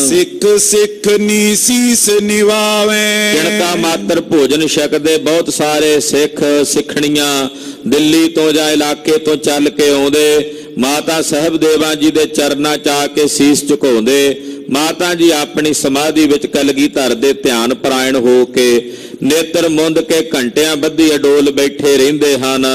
ਸਿੱਖ ਸਿੱਖ ਨੀ ਸੀਸ ਨਿਵਾਵੇਂ, ਕਿਣਕਾ ਮਾਤਰ ਭੋਜਨ ਛਕਦੇ। ਬਹੁਤ ਸਾਰੇ ਸਿੱਖ ਸਿੱਖਣੀਆਂ ਦਿੱਲੀ ਤੋਂ ਜਾਂ ਇਲਾਕੇ ਤੋਂ ਚੱਲ ਕੇ ਆਉਂਦੇ, ਮਾਤਾ ਸਾਹਿਬ ਦੇਵਾ ਜੀ ਦੇ ਚਰਨਾਂ 'ਚ ਆ ਕੇ ਸੀਸ ਝੁਕਾਉਂਦੇ। ਮਾਤਾ ਜੀ ਆਪਣੀ ਸਮਾਧੀ ਵਿੱਚ ਕਲਗੀਧਰ ਦੇ ਧਿਆਨ ਪਰਾਇਣ ਹੋ ਕੇ ਨੇਤਰ ਮੁੰਦ ਕੇ ਘੰਟਿਆਂ ਬੱਧੀ ਅਡੋਲ ਬੈਠੇ ਰਹਿੰਦੇ ਹਨ।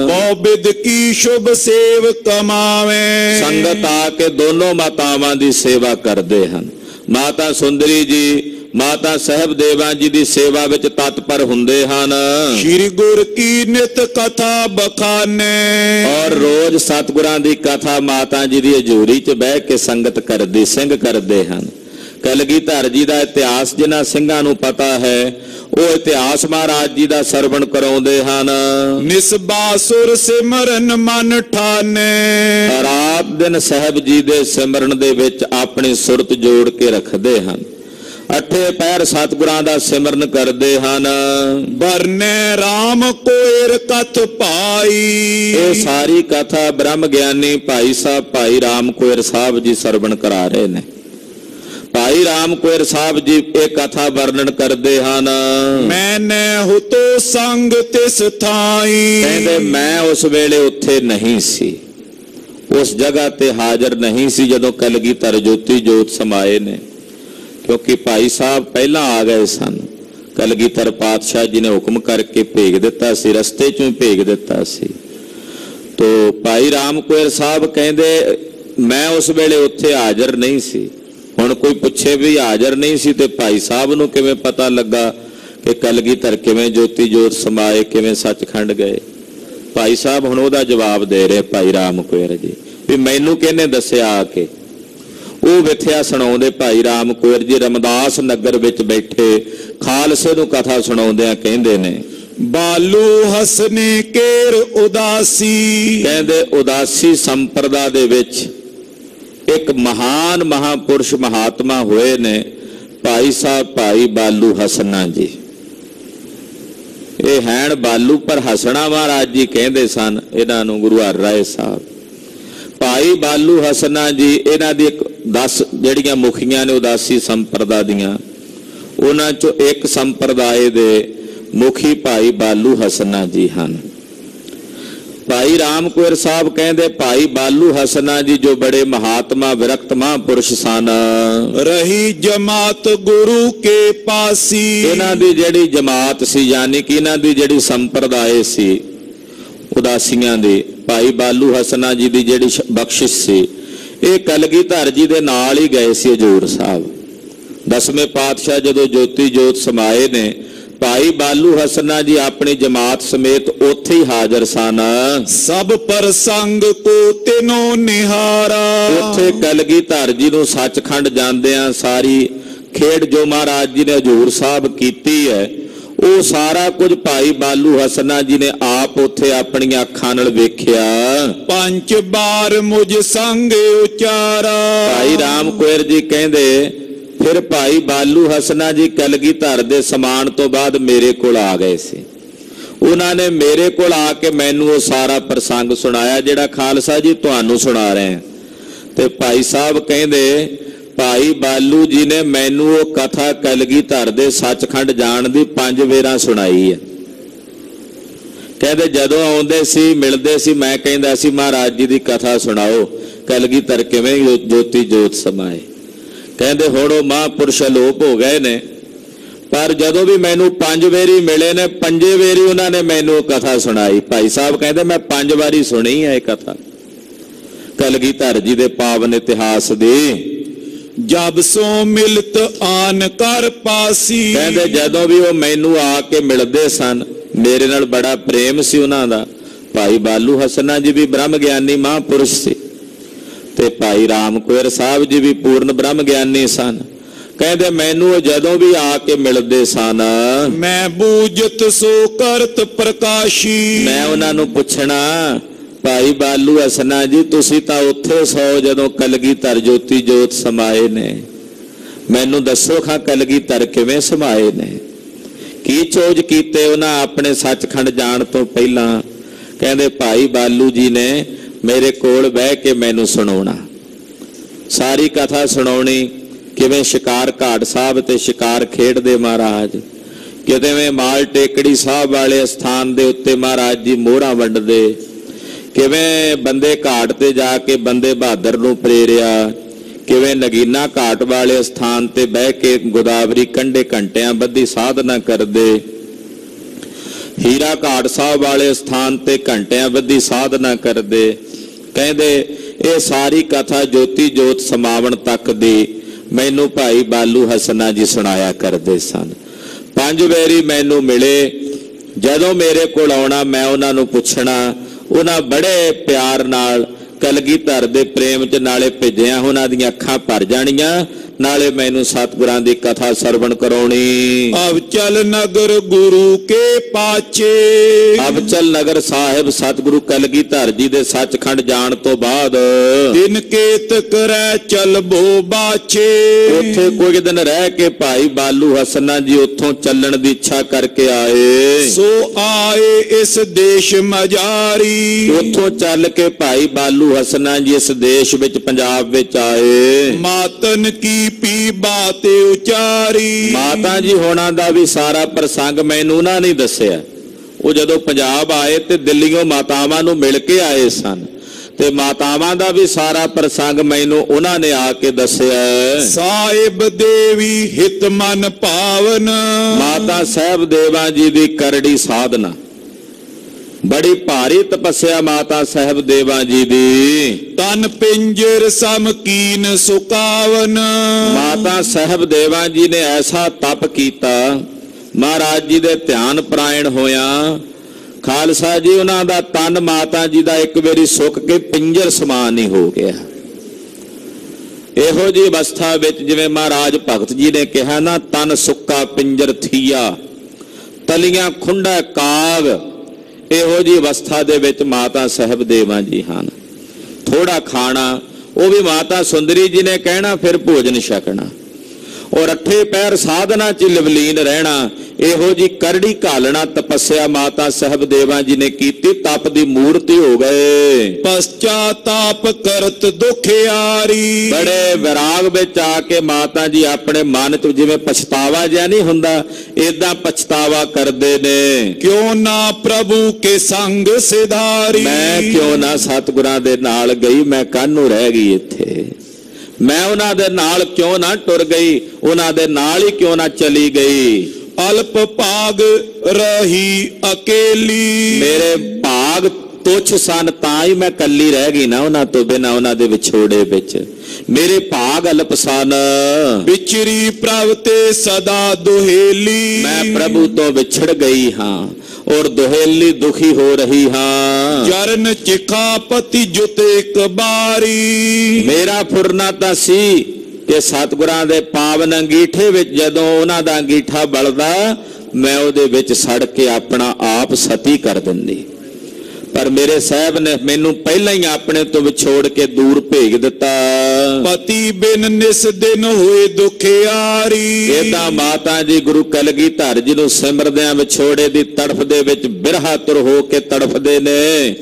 ਬਹੁ ਬਿਦ ਕੀ ਸ਼ੁਭ ਸੇਵ ਕਮਾਵੇਂ, ਸੰਗਤ ਆ ਕੇ ਦੋਨੋਂ ਮਾਤਾਵਾਂ ਦੀ ਸੇਵਾ ਕਰਦੇ ਹਨ। ਮਾਤਾ ਸੁੰਦਰੀ ਜੀ ਮਾਤਾ ਸਾਹਿਬ ਦੇਵਾ ਜੀ ਦੀ ਸੇਵਾ ਵਿੱਚ ਤਤਪਰ ਹੁੰਦੇ ਹਨ। ਸ਼੍ਰੀ ਗੁਰ ਕੀ ਨਿਤ ਕਥਾ ਬਖਾਨੇ, ਔਰ ਰੋਜ਼ ਸਤਿਗੁਰਾਂ ਦੀ ਕਥਾ ਮਾਤਾ ਜੀ ਦੀ ਹਜ਼ੂਰੀ 'ਚ ਬਹਿ ਕੇ ਸੰਗਤ ਕਰਦੀ, ਸਿੰਘ ਕਰਦੇ ਹਨ। ਕਲਗੀਧਰ ਜੀ ਦਾ ਇਤਿਹਾਸ ਜਿਨ੍ਹਾਂ ਸਿੰਘਾਂ ਨੂੰ ਪਤਾ ਹੈ ਉਹ ਇਤਿਹਾਸ ਮਹਾਰਾਜ ਜੀ ਦਾ ਸਰਵਣ ਕਰਾਉਂਦੇ ਹਨ। ਨਿਸਬਾ ਸੁਰ ਸਿਮਰਨ ਮਨ ਠਾਨੇ, ਰਾਤ ਦਿਨ ਸਾਹਿਬ ਜੀ ਦੇ ਸਿਮਰਨ ਦੇ ਵਿੱਚ ਆਪਣੀ ਸੁਰਤ ਜੋੜ ਕੇ ਰੱਖਦੇ ਹਨ। ਅੱਠੇ ਪਹਿਰ ਸਤਿਗੁਰਾਂ ਦਾ ਸਿਮਰਨ ਕਰਦੇ ਹਨ। ਬਰਨੇ ਰਾਮ ਕੋਇਰ ਕਥ ਭਾਈ, ਇਹ ਸਾਰੀ ਕਥਾ ਬ੍ਰਹਮ ਗਿਆਨੀ ਭਾਈ ਸਾਹਿਬ ਭਾਈ ਰਾਮ ਕੋਇਰ ਸਾਹਿਬ ਜੀ ਸਰਵਣ ਕਰਾ ਰਹੇ ਨੇ। ਭਾਈ ਰਾਮ ਕੋਇਰ ਸਾਹਿਬ ਜੀ ਇਹ ਕਥਾ ਵਰਣਨ ਕਰਦੇ ਹਨ। ਮੈਨੇ ਹੁਤੋ ਸੰਗ ਤਿਸ ਥਾਈ, ਕਹਿੰਦੇ ਮੈਂ ਉਸ ਵੇਲੇ ਉੱਥੇ ਨਹੀਂ ਸੀ, ਉਸ ਜਗ੍ਹਾ ਤੇ ਹਾਜ਼ਰ ਨਹੀਂ ਸੀ ਜਦੋਂ ਕਲਗੀਧਰ ਜੋਤੀ ਜੋਤ ਸਮਾਏ ਨੇ, ਕਿਉਂਕਿ ਭਾਈ ਸਾਹਿਬ ਪਹਿਲਾਂ ਆ ਗਏ ਸਨ। ਕਲਗੀਧਰ ਪਾਤਸ਼ਾਹ ਜੀ ਨੇ ਹੁਕਮ ਕਰਕੇ ਭੇਜ ਦਿੱਤਾ ਸੀ, ਰਸਤੇ 'ਚੋਂ ਭੇਜ ਦਿੱਤਾ ਸੀ। तो भाई राम कोयर साहब कहते मैं उस वेले उत्थे हाजर नहीं सी। हुण कोई पुछे भी हाजर नहीं सी ते भाई साहब नूं किवें पता लगा कि कलगीधर किवें ज्योति जोत समाए, किवें सचखंड गए? भाई साहब हुण ओहदा जवाब दे रहे भाई राम कोयर जी भी मैनू किहने दस्सिया आके। ਉਹ ਵਿਥਿਆ ਸੁਣਾਉਂਦੇ ਭਾਈ ਰਾਮ ਕੋਇਰ ਜੀ ਰਮਦਾਸ ਨਗਰ ਵਿੱਚ ਬੈਠੇ ਖਾਲਸੇ ਨੂੰ ਕਥਾ ਸੁਣਾਉਂਦਿਆਂ ਕਹਿੰਦੇ ਨੇ ਬਾਲੂ ਹਸਨੇ ਕੇਰ ਉਦਾਸੀ। ਕਹਿੰਦੇ ਉਦਾਸੀ ਸੰਪਰਦਾ ਦੇ ਵਿੱਚ ਇੱਕ ਮਹਾਨ ਮਹਾਪੁਰਸ਼ ਮਹਾਤਮਾ ਹੋਏ ਨੇ ਭਾਈ ਸਾਹਿਬ ਭਾਈ ਬਾਲੂ ਹਸਨਾ ਜੀ। ਇਹ ਹੈਣ ਬਾਲੂ ਪਰ ਹਸਣਾ ਮਹਾਰਾਜ ਜੀ ਕਹਿੰਦੇ ਸਨ ਇਹਨਾਂ ਨੂੰ ਗੁਰੂ ਹਰਿ ਰਾਏ ਸਾਹਿਬ। ਭਾਈ ਬਾਲੂ ਹਸਨਾ ਜੀ ਇਹਨਾਂ ਦੀ ਇੱਕ 10 ਜਿਹੜੀਆਂ ਮੁਖੀਆਂ ਨੇ ਉਦਾਸੀ ਸੰਪਰਦਾ ਦੀਆਂ, ਉਹਨਾਂ ਚੋਂ ਇੱਕ ਸੰਪਰਦਾਏ ਦੇ ਮੁਖੀ ਭਾਈ ਬਾਲੂ ਹਸਨਾ ਜੀ ਹਨ। ਭਾਈ ਰਾਮ ਕੋਇਰ ਸਾਹਿਬ ਕਹਿੰਦੇ ਭਾਈ ਬਾਲੂ ਹਸਨਾ ਜੀ ਜੋ ਬੜੇ ਮਹਾਤਮਾ ਵਿਰਕਤ ਮਹਾਂਪੁਰਸ਼ ਸਨ। ਰਹੀ ਜਮਾਤ ਗੁਰੂ ਕੇ ਪਾਸੀ। ਇਹਨਾਂ ਦੀ ਜਿਹੜੀ ਜਮਾਤ ਸੀ ਯਾਨੀ ਕਿ ਇਹਨਾਂ ਦੀ ਜਿਹੜੀ ਸੰਪਰਦਾਏ ਸੀ ਉਦਾਸੀਆਂ ਦੇ, ਭਾਈ ਬਾਲੂ ਹਸਨਾ ਜੀ ਦੀ ਜਿਹੜੀ ਬਖਸ਼ਿਸ਼ ਸੀ ਇਹ ਕਲਗੀਧਰ ਜੀ ਦੇ ਨਾਲ ਹੀ ਗਏ ਸੀ ਹਜ਼ੂਰ ਸਾਹਿਬ। 10ਵੇਂ ਪਾਤਸ਼ਾਹ ਜਦੋਂ ਜੋਤੀ ਜੋਤ ਸਮਾਏ ਨੇ ਭਾਈ ਬਾਲੂ ਹਸਨਾ ਜੀ ਆਪਣੀ ਜਮਾਤ ਸਮੇਤ ਉੱਥੇ ਹੀ ਹਾਜ਼ਰ ਸਨ। ਸਭ ਪ੍ਰਸੰਗ ਕੋ ਤਿਨੋ ਨਿਹਾਰਾ। ਉੱਥੇ ਕਲਗੀਧਰ ਜੀ ਨੂੰ ਸੱਚਖੰਡ ਜਾਂਦਿਆਂ ਸਾਰੀ ਖੇਡ ਜੋ ਮਹਾਰਾਜ ਜੀ ਨੇ ਹਜ਼ੂਰ ਸਾਹਿਬ ਕੀਤੀ ਹੈ ਉਹ ਸਾਰਾ ਕੁਝ ਭਾਈ ਬਾਲੂ ਹਸਨਾ ਜੀ ਨੇ ਆਪ ਉੱਥੇ ਆਪਣੀਆਂ ਅੱਖਾਂ ਨਾਲ ਵੇਖਿਆ। 5 ਬਾਰ ਮੁਝ ਸੰਗ ਉਚਾਰਾ। ਭਾਈ ਰਾਮ ਕੋਇਰ ਜੀ ਕਹਿੰਦੇ ਫਿਰ ਭਾਈ ਬਾਲੂ ਹਸਨਾ ਜੀ ਕਲਗੀਧਰ ਦੇ ਸਮਾਨ ਤੋਂ ਬਾਅਦ ਮੇਰੇ ਕੋਲ ਆ ਗਏ ਸੀ। ਉਹਨਾਂ ਨੇ ਮੇਰੇ ਕੋਲ ਆ ਕੇ ਮੈਨੂੰ ਉਹ ਸਾਰਾ ਪ੍ਰਸੰਗ ਸੁਣਾਇਆ ਜਿਹੜਾ ਖਾਲਸਾ ਜੀ ਤੁਹਾਨੂੰ ਸੁਣਾ ਰਹੇ ਹਾਂ। ਤੇ ਭਾਈ ਸਾਹਿਬ ਕਹਿੰਦੇ ਭਾਈ ਬਾਲੂ ਜੀ ਨੇ ਮੈਨੂੰ ਉਹ ਕਥਾ ਕਲਗੀਧਰ ਦੇ ਸੱਚਖੰਡ ਜਾਣ ਦੀ 5 ਵੇਰਾਂ ਸੁਣਾਈ ਹੈ। ਕਹਿੰਦੇ ਜਦੋਂ ਆਉਂਦੇ ਸੀ ਮਿਲਦੇ ਸੀ ਮੈਂ ਕਹਿੰਦਾ ਸੀ ਮਹਾਰਾਜ ਜੀ ਦੀ ਕਥਾ ਸੁਣਾਓ ਕਲਗੀਧਰ ਕਿਵੇਂ ਜੋਤੀ ਜੋਤ ਸਮਾਏ। ਕਹਿੰਦੇ ਹੁਣ ਉਹ ਮਹਾਂਪੁਰਸ਼ ਅਲੋਪ ਹੋ ਗਏ ਨੇ ਪਰ ਜਦੋਂ ਵੀ ਮੈਨੂੰ 5 ਵੇਰੀ ਮਿਲੇ ਨੇ 5 ਵੇਰੀ ਉਹਨਾਂ ਨੇ ਮੈਨੂੰ ਕਥਾ ਸੁਣਾਈ। ਭਾਈ ਸਾਹਿਬ ਕਹਿੰਦੇ ਮੈਂ 5 ਵਾਰੀ ਸੁਣੀ ਹੈ ਇਹ ਕਥਾ ਕਲਗੀਧਰ ਜੀ ਦੇ ਪਾਵਨ ਇਤਿਹਾਸ ਦੀ। ਜਬ ਸੋ ਮਿਲਤ ਆਨ ਕਰ ਪਾਸੀ। ਕਹਿੰਦੇ ਜਦੋਂ ਵੀ ਉਹ ਮੈਨੂੰ ਆ ਕੇ ਮਿਲਦੇ ਸਨ ਮੇਰੇ ਨਾਲ ਬੜਾ ਪ੍ਰੇਮ ਸੀ ਉਹਨਾਂ ਦਾ। ਭਾਈ ਬਾਲੂ ਹਸਨਾ ਜੀ ਵੀ ਬ੍ਰਹਮ ਗਿਆਨੀ ਮਹਾਂਪੁਰਸ਼ ਸੀ ਤੇ ਭਾਈ ਰਾਮ ਕੋਇਰ ਸਾਹਿਬ ਜੀ ਵੀ ਪੂਰਨ ਬ੍ਰਹਮ ਗਿਆਨੀ ਸਨ। ਕਹਿੰਦੇ ਮੈਨੂੰ ਜਦੋਂ ਵੀ ਆ ਕੇ ਮਿਲਦੇ ਸਨ ਮੈਂ ਬੂਝਤ ਸੋ ਕਰਤ ਪ੍ਰਕਾਸ਼ੀ। ਮੈਂ ਉਹਨਾਂ ਨੂੰ ਪੁੱਛਣਾ ਭਾਈ ਬਾਲੂ ਹਸਨਾ ਜੀ ਤੁਸੀਂ ਤਾਂ ਉੱਥੇ ਸੌ ਜਦੋਂ ਕਲਗੀਧਰ ਜੋਤੀ ਜੋਤ ਸਮਾਏ ਨੇ ਮੈਨੂੰ ਦੱਸੋ ਖਾਂ ਕਲਗੀਧਰ ਕਿਵੇਂ ਸਮਾਏ ਨੇ, ਕੀ ਚੋਜ ਕੀਤੇ ਉਹਨਾਂ ਆਪਣੇ ਸੱਚਖੰਡ ਜਾਣ ਤੋਂ ਪਹਿਲਾਂ। ਕਹਿੰਦੇ ਭਾਈ ਬਾਲੂ ਜੀ ਨੇ ਮੇਰੇ ਕੋਲ ਬਹਿ ਕੇ ਮੈਨੂੰ ਸੁਣਾਉਣਾ ਸਾਰੀ ਕਥਾ ਸੁਣਾਉਣੀ ਕਿਵੇਂ ਸ਼ਿਕਾਰ ਘਾਟ ਸਾਹਿਬ ਤੇ ਸ਼ਿਕਾਰ ਖੇਡਦੇ ਮਹਾਰਾਜ, ਕਿਵੇਂ ਮਾਲ ਟੇਕੜੀ ਸਾਹਿਬ ਵਾਲੇ ਸਥਾਨ ਦੇ ਉੱਤੇ ਮਹਾਰਾਜ ਜੀ ਮੋਹਰਾਂ ਵੰਡਦੇ, ਕਿਵੇਂ ਬੰਦੇ ਘਾਟ ਤੇ ਜਾ ਕੇ ਬੰਦੇ ਬਹਾਦਰ ਨੂੰ ਪ੍ਰੇਰਿਆ, ਕਿਵੇਂ ਨਗੀਨਾ ਘਾਟ ਵਾਲੇ ਸਥਾਨ ਤੇ ਬਹਿ ਕੇ ਗੋਦਾਵਰੀ ਕੰਢੇ ਘੰਟਿਆਂ ਬੱਧੀ ਸਾਧਨਾ ਕਰਦੇ, ਹੀਰਾ ਘਾਟ ਸਾਹਿਬ ਵਾਲੇ ਸਥਾਨ ਤੇ ਘੰਟਿਆਂ ਬੱਧੀ ਸਾਧਨਾ ਕਰਦੇ। ਕਹਿੰਦੇ ਇਹ ਸਾਰੀ ਕਥਾ ਜੋਤੀ ਜੋਤ ਸਮਾਵਣ ਤੱਕ ਦੀ ਮੈਨੂੰ ਭਾਈ ਬਾਲੂ ਹਸਨਾ ਜੀ ਸੁਣਾਇਆ ਕਰਦੇ ਸਨ। 5 ਵੇਰੀ ਮੈਨੂੰ ਮਿਲੇ, ਜਦੋਂ ਮੇਰੇ ਕੋਲ ਆਉਣਾ ਮੈਂ ਉਹਨਾਂ ਨੂੰ ਪੁੱਛਣਾ, ਉਹਨਾਂ ਬੜੇ ਪਿਆਰ ਨਾਲ ਕਲਗੀਧਰ ਦੇ ਪ੍ਰੇਮ ਚ ਨਾਲੇ ਭੇਜਿਆ ਉਹਨਾਂ ਦੀਆਂ ਅੱਖਾਂ ਭਰ ਜਾਣੀਆਂ ਨਾਲੇ ਮੈਨੂੰ ਸਤਿਗੁਰਾਂ ਦੀ ਕਥਾ ਸਰਵਣ ਕਰਾਉਣੀ। ਅਬਚਲ ਨਗਰ ਗੁਰੂ ਕੇ ਪਾਛੇ। ਅਬਚਲ ਨਗਰ ਸਾਹਿਬ ਸਤਿਗੁਰੂ ਕਲਗੀਧਰ ਜੀ ਦੇ ਸੱਚਖੰਡ ਜਾਣ ਤੋਂ ਬਾਅਦ ਦਿਨ ਕੇਤਕ ਰਹਿ ਚਲਬੋ ਬਾਛੇ। ਉੱਥੇ ਕੁਝ ਦਿਨ ਰਹਿ ਕੇ ਭਾਈ ਬਾਲੂ ਹਸਨਾ ਜੀ ਉੱਥੋਂ ਚੱਲਣ ਦੀ ਇੱਛਾ ਕਰਕੇ ਆਏ। ਸੋ ਆਏ ਇਸ ਦੇਸ਼ ਮਜਾਰੀ। ਉੱਥੋਂ ਚੱਲ ਕੇ ਭਾਈ ਬਾਲੂ ਹਸਨਾ ਜੀ ਇਸ ਦੇਸ਼ ਵਿੱਚ ਪੰਜਾਬ ਵਿੱਚ ਆਏ। ਮਾਤਨ ਕੀ ਪੀ ਬਾਤ ਉਚਾਰੀ। ਮਾਤਾ ਜੀ ਹੋਣਾ ਦਾ ਵੀ ਸਾਰਾ ਪ੍ਰਸੰਗ ਮੈਨੂੰ ਉਹਨਾਂ ਨੇ ਦੱਸਿਆ। ਉਹ ਜਦੋਂ ਪੰਜਾਬ ਆਏ ਤੇ ਦਿੱਲੀੋਂ ਮਾਤਾਵਾਂ ਨੂੰ ਮਿਲ ਕੇ ਆਏ ਸਨ ਤੇ ਮਾਤਾਵਾਂ ਦਾ ਵੀ ਸਾਰਾ ਪ੍ਰਸੰਗ ਮੈਨੂੰ ਉਹਨਾਂ ਨੇ ਆ ਕੇ ਦੱਸਿਆ। ਸਾਹਿਬ ਦੇਵੀ ਹਿਤ ਮਨ ਭਾਵਨ। ਮਾਤਾ ਸਾਹਿਬ ਦੇਵਾਂ ਜੀ ਦੀ ਕਰੜੀ ਸਾਧਨਾ बड़ी भारी तपस्या माता साहब देवा जी दी। तन पिंजर सम कीन सुकावन। माता साहब देवा जी ने ऐसा तप कीता, महाराज जी दे ध्यान परायण होया। खालसा जी उन्हां दा तन माता जी दा एक वारी सुक के पिंजर समान ही हो गया। ਇਹੋ जी अवस्था विच जिवें महाराज भगत जी ने कहा ना, तन सुक्का पिंजर थीया तलियां खुंडा काग, ਇਹੋ जी अवस्था दे विच माता साहब देवा जी हन। थोड़ा खाना वो भी माता सुंदरी जी ने कहना, फिर भोजन छकना और अठे पैर साधना च लवलीन रहना। ਇਹੋ जी करड़ी घालना तपस्या माता साहब देवा जी ने की, तप दी मूर्ति हो गए। पश्चाताप करत दुखियारी। बड़े विराग विच आके माता जी अपने मन च जिवें पछतावा जिहा नहीं हुंदा, इदां पछतावा करदे ने। क्यों ना प्रभु के संग सिधारी। मैं क्यों ना सतगुरां दे नाल गई, मैं काहनूं रह गई इत्थे। मैं उन्हां दे नाल क्यों ना टुर गई, उन्हां दे नाल ही क्यों ना चली गई। अल्प भाग रही अकेली। मेरे भाग तुच्छ सन, तां ही मैं कल्ली रह गई ना, उन्हां तो बिना उन्हां दे विछोड़े विच। मेरे भाग अल्प सन। बिछरी प्रभ ते सदा दुहेली। मैं प्रभु तो विछड़ गई हाँ और दुहेली दुखी हो रही हाँ। चरण चिखा पति जुते कबारी। मेरा फुरना तां सी कि सतगुरां दे पावन अंगीठे विच जदों उन्हां दा अंगीठा बलदा, मैं उहदे विच सड़ के अपना आप सती कर दिंदी। पर मेरे साहब ने मैनू पहला ही अपने तो विछोड़ के दूर भेज दिता। पति बिन निस दिन होए दुखियारी। इदां माता जी गुरु कलगीधर जी नूं सिमरदियां विछोड़े दी तड़फ दे विच बिरहा तुर हो के तड़फदे ने।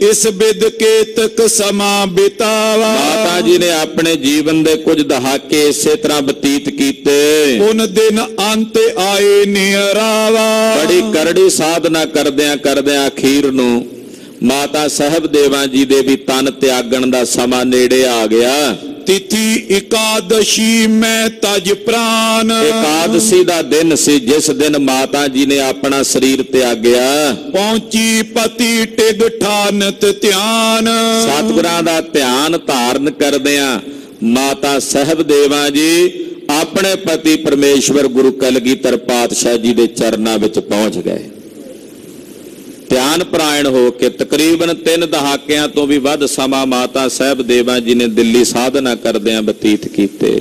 इस बिद के तक समा बितावा। माता जी ने अपने जीवन दे कुछ दहाके इसे तरह बतीत कीते। उन दिन अंत आए निहरावा। बड़ी करड़ी साधना करदियां करदियां अखीर नूं माता साहब देवा जी दे भी तन त्यागण दा समा नेड़े आ गया। तिथि एकादशी में तज प्राण। एकादशी दा दिन सी जिस दिन माता जी ने अपना शरीर त्यागया। पहुंची पति टिग ठानत ध्यान। सतगुरां दा ध्यान धारण करदियां माता साहब देवा जी अपने पति परमेश्वर गुरु कलगीधर पातशाह जी दे चरनां विच पहुंच गए। ध्यान परायण हो के तकरीबन 3 दहाकियां तो भी वध समा माता साहब देवा जी ने दिल्ली साधना करदियां बतीत कीते।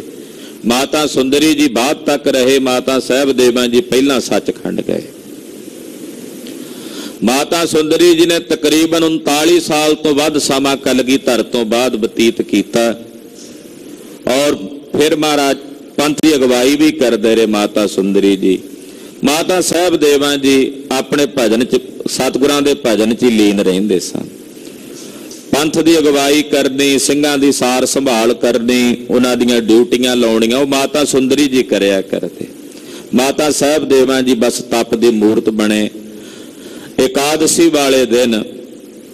माता सुंदरी जी बाद तक रहे, माता साहब देवा जी पहला सचखंड गए। माता सुंदरी जी ने तकरीबन 39 साल तो वध समा कलगीधर तो बाद बतीत किया और फिर महाराज पंथ की अगवाई भी करते रहे माता सुंदरी जी। माता साहब देवा जी अपने भजन च सतगुरां दे भजन च लीन रहिंदे सन। पंथ की अगवाई करनी, सिंघां दी सार संभाल करनी, उन्हां दीयां ड्यूटियां लाउणियां वो माता सुंदरी जी करया करते। माता साहब देवा जी बस तप दी मूर्त बने। एकादशी वाले दिन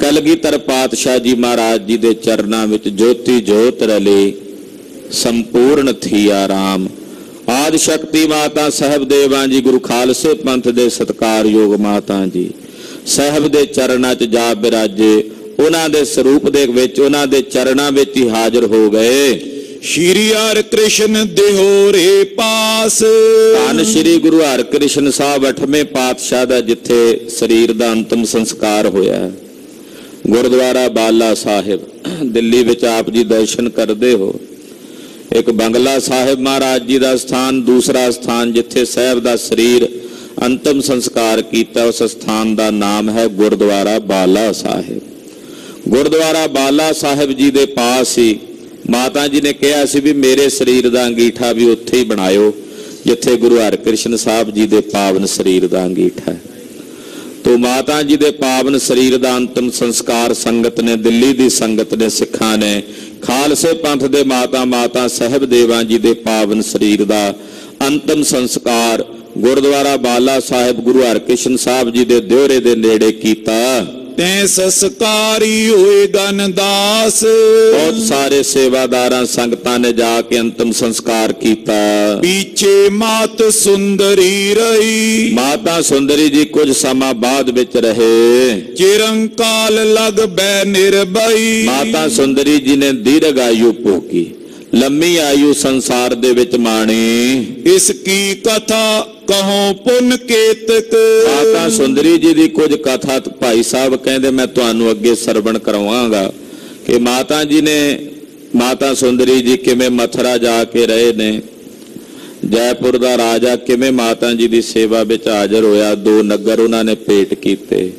कलगीधर पातशाह जी महाराज जी दे चरनां विच ज्योति जोत रली, संपूर्ण थी आराम। आदि शक्ति माता साहब देवा जी गुरु खालसे पंथ दे सत्कारयोग माता जी साहब दे चरणां च जा बिराजे। उन्हां दे स्वरूप दे विच उन्हां दे चरणां विच ही हाजिर हो गए। श्री हर कृष्ण देहोरे पास। धन श्री गुरु हर कृष्ण साहब 8वें पातशाह दा जिथे शरीर दा अंतिम संस्कार होया, गुरुद्वारा बाला साहिब दिल्ली विच आप जी दर्शन करदे हो। एक बंगला साहिब महाराज जी का स्थान, दूसरा स्थान जिथे साहब का शरीर अंतिम संस्कार किया उस स्थान का नाम है गुरुद्वारा बाला साहिब। गुरुद्वारा बाला साहिब जी के पास ही माता जी ने कहा सी भी मेरे शरीर का अंगीठा भी उत्थे ही बनायो जिथे गुरु हरकृष्ण साहब जी के पावन शरीर का अंगीठा है। तो माता जी के पावन शरीर का अंतिम संस्कार संगत ने, दिल्ली की संगत ने, सिखा ने, खालसे पंथ दे माता साहब देवा जी दे पावन शरीर दा अंतिम संस्कार गुरुद्वारा बाला साहिब गुरु हरकृष्ण साहब जी दे दियोरे दे नेड़े कीता। ਤੈ ਸੰਸਕਾਰੀ ਹੋਏ ਗਨਦਾਸ। ਬਹੁਤ ਸਾਰੇ ਸੇਵਾਦਾਰਾਂ ਸੰਗਤਾਂ ਨੇ ਜਾ ਕੇ ਅੰਤਮ ਸੰਸਕਾਰ ਕੀਤਾ। ਪੀਛੇ ਮਾਤ ਸੁੰਦਰੀ ਰਹੀ, ਮਾਤਾ ਸੁੰਦਰੀ ਜੀ ਕੁਝ ਸਮਾਂ ਬਾਅਦ ਵਿੱਚ ਰਹੇ। ਚਿਰੰਕਾਲ ਲਗ ਬੈ ਨਿਰਭਈ, ਮਾਤਾ ਸੁੰਦਰੀ ਜੀ ਨੇ ਦੀਰਘ ਆਯੂ ਭੋਗੀ, ਲੰਮੀ ਆਯੂ ਸੰਸਾਰ ਦੇ ਵਿੱਚ ਮਾਣੀ। ਇਸ ਕੀ ਕਥਾ ਕਹੋ ਪੁੰਨ ਕੇਤਕ। ਮਾਤਾ ਸੁੰਦਰੀ ਜੀ ਦੀ ਕੁਝ ਕਥਾ ਭਾਈ ਸਾਹਿਬ ਕਹਿੰਦੇ ਮੈਂ ਤੁਹਾਨੂੰ ਅੱਗੇ ਸਰਵਣ ਕਰਵਾਵਾਂਗਾ ਕਿ ਮਾਤਾ ਜੀ ਨੇ, ਮਾਤਾ ਸੁੰਦਰੀ ਜੀ ਕਿਵੇਂ ਮਥੁਰਾ ਜਾ ਕੇ ਰਹੇ ਨੇ, ਜੈਪੁਰ ਦਾ ਰਾਜਾ ਕਿਵੇਂ ਮਾਤਾ ਜੀ ਦੀ ਸੇਵਾ ਵਿੱਚ ਹਾਜ਼ਰ ਹੋਇਆ, 2 ਨਗਰ ਉਹਨਾਂ ਨੇ ਭੇਟ ਕੀਤੇ।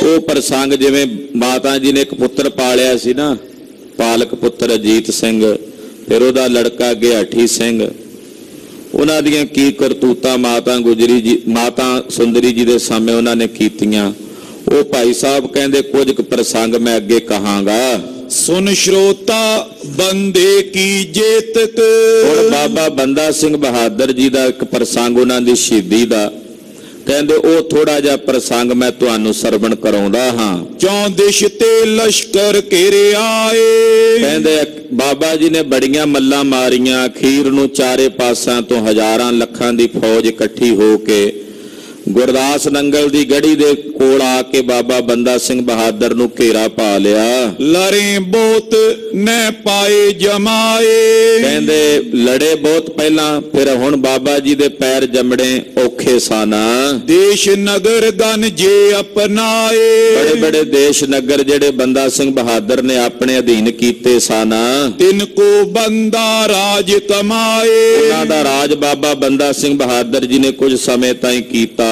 ਉਹ ਪ੍ਰਸੰਗ ਜਿਵੇਂ ਮਾਤਾ ਜੀ ਨੇ ਇੱਕ ਪੁੱਤਰ ਪਾਲਿਆ ਸੀ ਨਾ, ਪਾਲਕ ਪੁੱਤਰ ਅਜੀਤ ਸਿੰਘ, ਫਿਰ ਉਹਦਾ ਲੜਕਾ ਗਿਆਠੀ ਸਿੰਘ, ਉਹਨਾਂ ਦੀਆਂ ਕੀ ਕਰਤੂਤਾਂ ਮਾਤਾ ਗੁਜਰੀ ਜੀ, ਮਾਤਾ ਸੁੰਦਰੀ ਜੀ ਦੇ ਸਾਹਮਣੇ ਉਹਨਾਂ ਨੇ ਕੀਤੀਆਂ। ਉਹ ਭਾਈ ਸਾਹਿਬ ਕਹਿੰਦੇ ਕੁਝ ਕੁ ਪ੍ਰਸੰਗ ਮੈਂ ਅੱਗੇ ਕਹਾਂਗਾ। ਸੁਨ ਸ਼ਰੋਤਾ ਬੰਦੇ ਕੀ ਜੇਤਕ। ਹੁਣ ਬਾਬਾ ਬੰਦਾ ਸਿੰਘ ਬਹਾਦਰ ਜੀ ਦਾ ਇੱਕ ਪ੍ਰਸੰਗ ਉਹਨਾਂ ਦੀ ਸ਼ਹੀਦੀ ਦਾ, ਕਹਿੰਦੇ ਉਹ ਥੋੜਾ ਜਿਹਾ ਪ੍ਰਸੰਗ ਮੈਂ ਤੁਹਾਨੂੰ ਸਰਵਣ ਕਰਾਉਂਦਾ ਹਾਂ। ਚੌਂ ਦਿਸ਼ ਤੇ ਲਸ਼ਕਰ ਘੇਰੇ ਆਏ, ਕਹਿੰਦੇ ਬਾਬਾ ਜੀ ਨੇ ਬੜੀਆਂ ਮੱਲਾਂ ਮਾਰੀਆਂ, ਅਖੀਰ ਨੂੰ ਚਾਰੇ ਪਾਸਿਆਂ ਤੋਂ ਹਜ਼ਾਰਾਂ ਲੱਖਾਂ ਦੀ ਫੌਜ ਇਕੱਠੀ ਹੋ ਕੇ ਗੁਰਦਾਸ ਨੰਗਲ ਦੀ ਗੜੀ ਦੇ ਕੋਲ ਆ ਕੇ ਬਾਬਾ ਬੰਦਾ ਸਿੰਘ ਬਹਾਦਰ ਨੂੰ ਘੇਰਾ ਪਾ ਲਿਆ। ਲੜੇ ਬਹੁਤ ਨੈ ਪਾਏ ਜਮਾਏ, ਕਹਿੰਦੇ ਲੜੇ ਬਹੁਤ ਪਹਿਲਾਂ, ਫਿਰ ਹੁਣ ਬਾਬਾ ਜੀ ਦੇ ਪੈਰ ਜੰਮੜੇ ਔਖੇ ਸਨ। ਦੇਸ਼ ਨਗਰ ਗਨ ਜੇ ਅਪਨਾਏ, ਬੜੇ ਬੜੇ ਦੇਸ਼ ਨਗਰ ਜਿਹੜੇ ਬੰਦਾ ਸਿੰਘ ਬਹਾਦਰ ਨੇ ਆਪਣੇ ਅਧੀਨ ਕੀਤੇ ਸਨ। ਤਿੰਨ ਕੋ ਬੰਦਾ ਰਾਜ ਕਮਾਏ, ਉਹਨਾਂ ਦਾ ਰਾਜ ਬਾਬਾ ਬੰਦਾ ਸਿੰਘ ਬਹਾਦਰ ਜੀ ਨੇ ਕੁਝ ਸਮੇਂ ਤਾਈਂ ਕੀਤਾ।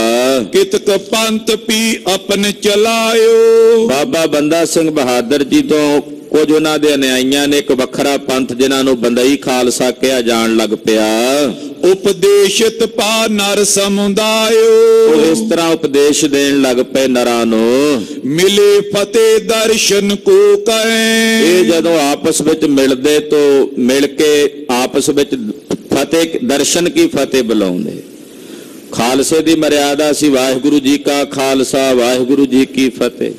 ਕਿਤਕ ਪੰਥ ਪੀ ਆਪਨ ਚਲਾਇਓ, ਬਾਬਾ ਬੰਦਾ ਸਿੰਘ ਬਹਾਦਰ ਜੀ ਤੋਂ ਕੁਝ ਉਹਨਾਂ ਦੇ ਅਨਿਆਈਆਂ ਨੇ ਇੱਕ ਵੱਖਰਾ ਪੰਥ ਜਿਨ੍ਹਾਂ ਨੂੰ ਬੰਦਈ ਖਾਲਸਾ ਕਿਹਾ ਜਾਣ ਲੱਗ ਪਿਆ। ਉਪਦੇਸ਼ਿਤ ਪਾ ਨਰ ਸਮੁਦਾਇਓ, ਉਹ ਇਸ ਤਰ੍ਹਾਂ ਉਪਦੇਸ਼ ਦੇਣ ਲੱਗ ਪਏ ਨਰਾਂ ਨੂੰ। ਮਿਲੇ ਫਤਿਹ ਦਰਸ਼ਨ ਕੋ ਕਹੇ, ਇਹ ਜਦੋਂ ਆਪਸ ਵਿੱਚ ਮਿਲਦੇ ਤੋਂ ਮਿਲ ਕੇ ਆਪਸ ਵਿੱਚ ਫਤਿਹ ਦਰਸ਼ਨ ਕੀ ਫਤਿਹ ਬੁਲਾਉਂਦੇ। ਖਾਲਸੇ ਦੀ ਮਰਿਆਦਾ ਸੀ ਵਾਹਿਗੁਰੂ ਜੀ ਕਾ ਖਾਲਸਾ ਵਾਹਿਗੁਰੂ ਜੀ ਕੀ ਫਤਿਹ।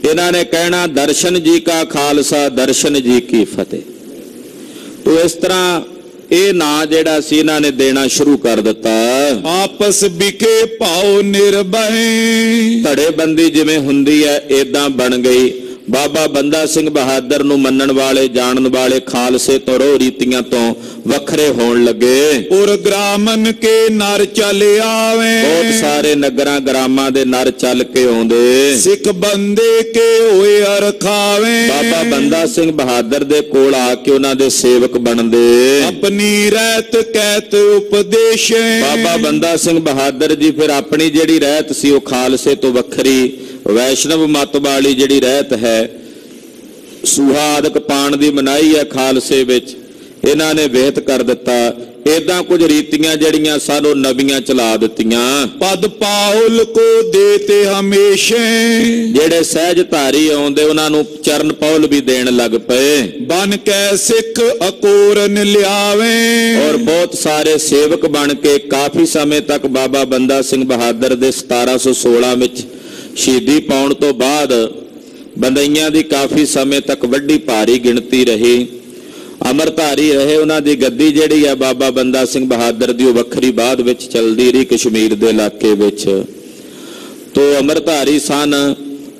ਇਹਨਾਂ ਨੇ ਕਹਿਣਾ ਦਰਸ਼ਨ ਜੀ ਕਾ ਖਾਲਸਾ ਦਰਸ਼ਨ ਜੀ ਕੀ ਫਤਿਹ। ਤੋ ਇਸ ਤਰ੍ਹਾਂ ਇਹ ਨਾਂ ਜਿਹੜਾ ਸੀ ਇਹਨਾਂ ਨੇ ਦੇਣਾ ਸ਼ੁਰੂ ਕਰ ਦਿੱਤਾ। ਆਪਸ ਵਿਖੇ ਭਾਉ ਨਿਰਭੈ, ਧੜੇਬੰਦੀ ਜਿਵੇਂ ਹੁੰਦੀ ਹੈ ਏਦਾਂ ਬਣ ਗਈ। ਬਾਬਾ ਬੰਦਾ ਸਿੰਘ ਬਹਾਦਰ ਨੂੰ ਮੰਨਣ ਵਾਲੇ ਜਾਣਨ ਵਾਲੇ ਖਾਲਸੇ ਤੋਂ ਰੋਹ ਰੀਤੀਆਂ ਤੋਂ ਵੱਖਰੇ ਹੋਣ ਲੱਗੇ। ਔਰ ਗ੍ਰਾਮਨ ਕੇ ਨਰ ਚੱਲ ਆਵੇ, ਬਹੁਤ ਸਾਰੇ ਨਗਰਾਂ ਗ੍ਰਾਮਾਂ ਦੇ ਨਰ ਚੱਲ ਕੇ ਆਉਂਦੇ। ਸਿੱਖ ਬੰਦੇ ਕੇ ਹੋਏ ਅਰਖਾਵੇ, ਬਾਬਾ ਬੰਦਾ ਸਿੰਘ ਬਹਾਦਰ ਦੇ ਕੋਲ ਆ ਕੇ ਉਹਨਾਂ ਦੇ ਸੇਵਕ ਬਣਦੇ। ਆਪਣੀ ਰਹਿਤ ਕਹਿਤ ਉਪਦੇਸ਼ੇ, ਬਾਬਾ ਬੰਦਾ ਸਿੰਘ ਬਹਾਦਰ ਜੀ ਫਿਰ ਆਪਣੀ ਜਿਹੜੀ ਰਹਿਤ ਸੀ ਉਹ ਖਾਲਸੇ ਤੋਂ ਵੱਖਰੀ ਵੈਸ਼ਨਵ ਮੱਤ ਵਾਲੀ ਜਿਹੜੀ ਰਹਿਤ ਹੈ, ਸੂਹਾ ਆਦਿਕ ਪਾਣ ਦੀ ਮਨਾਹੀ ਹੈ ਖਾਲਸੇ ਵਿੱਚ, ਇਹਨਾਂ ਨੇ ਵਿਹਤ ਕਰ ਦਿੱਤਾ। ਏਦਾਂ ਕੁਝ ਰੀਤੀਆਂ ਜਿਹੜੀਆਂ ਸਨ ਉਹ ਨਵੀਆਂ ਚਲਾ ਦਿੱਤੀਆਂ। ਪਦ ਪਾਉਲ ਕੋ ਦੇਤੇ ਹਮੇਸ਼ੇ, ਜਿਹੜੇ ਸਹਿਜਧਾਰੀ ਆਉਂਦੇ ਉਹਨਾਂ ਨੂੰ ਚਰਨ ਪੌਲ ਵੀ ਦੇਣ ਲੱਗ ਪਏ। ਬਨ ਕੈ ਸਿੱਖ ਅਕੋਰਨ ਲਿਆਵੇ, ਔਰ ਬਹੁਤ ਸਾਰੇ ਸੇਵਕ ਬਣ ਕੇ ਕਾਫੀ ਸਮੇਂ ਤੱਕ ਬਾਬਾ ਬੰਦਾ ਸਿੰਘ ਬਹਾਦਰ ਦੇ 1716 ਵਿੱਚ ਸ਼ਹੀਦੀ ਪਾਉਣ ਤੋਂ ਬਾਅਦ ਬੰਦਈਆਂ ਦੀ ਕਾਫੀ ਸਮੇਂ ਤੱਕ ਵੱਡੀ ਭਾਰੀ ਗਿਣਤੀ ਰਹੀ। ਅਮਰਧਾਰੀ ਰਹੇ। ਉਹਨਾਂ ਦੀ ਗੱਦੀ ਜਿਹੜੀ ਹੈ ਬਾਬਾ ਬੰਦਾ ਸਿੰਘ ਬਹਾਦਰ ਦੀ ਉਹ ਵੱਖਰੀ ਬਾਅਦ ਵਿੱਚ ਚੱਲਦੀ ਰਹੀ ਕਸ਼ਮੀਰ ਦੇ ਇਲਾਕੇ ਵਿੱਚ। ਤੋ ਅਮਰਧਾਰੀ ਸਨ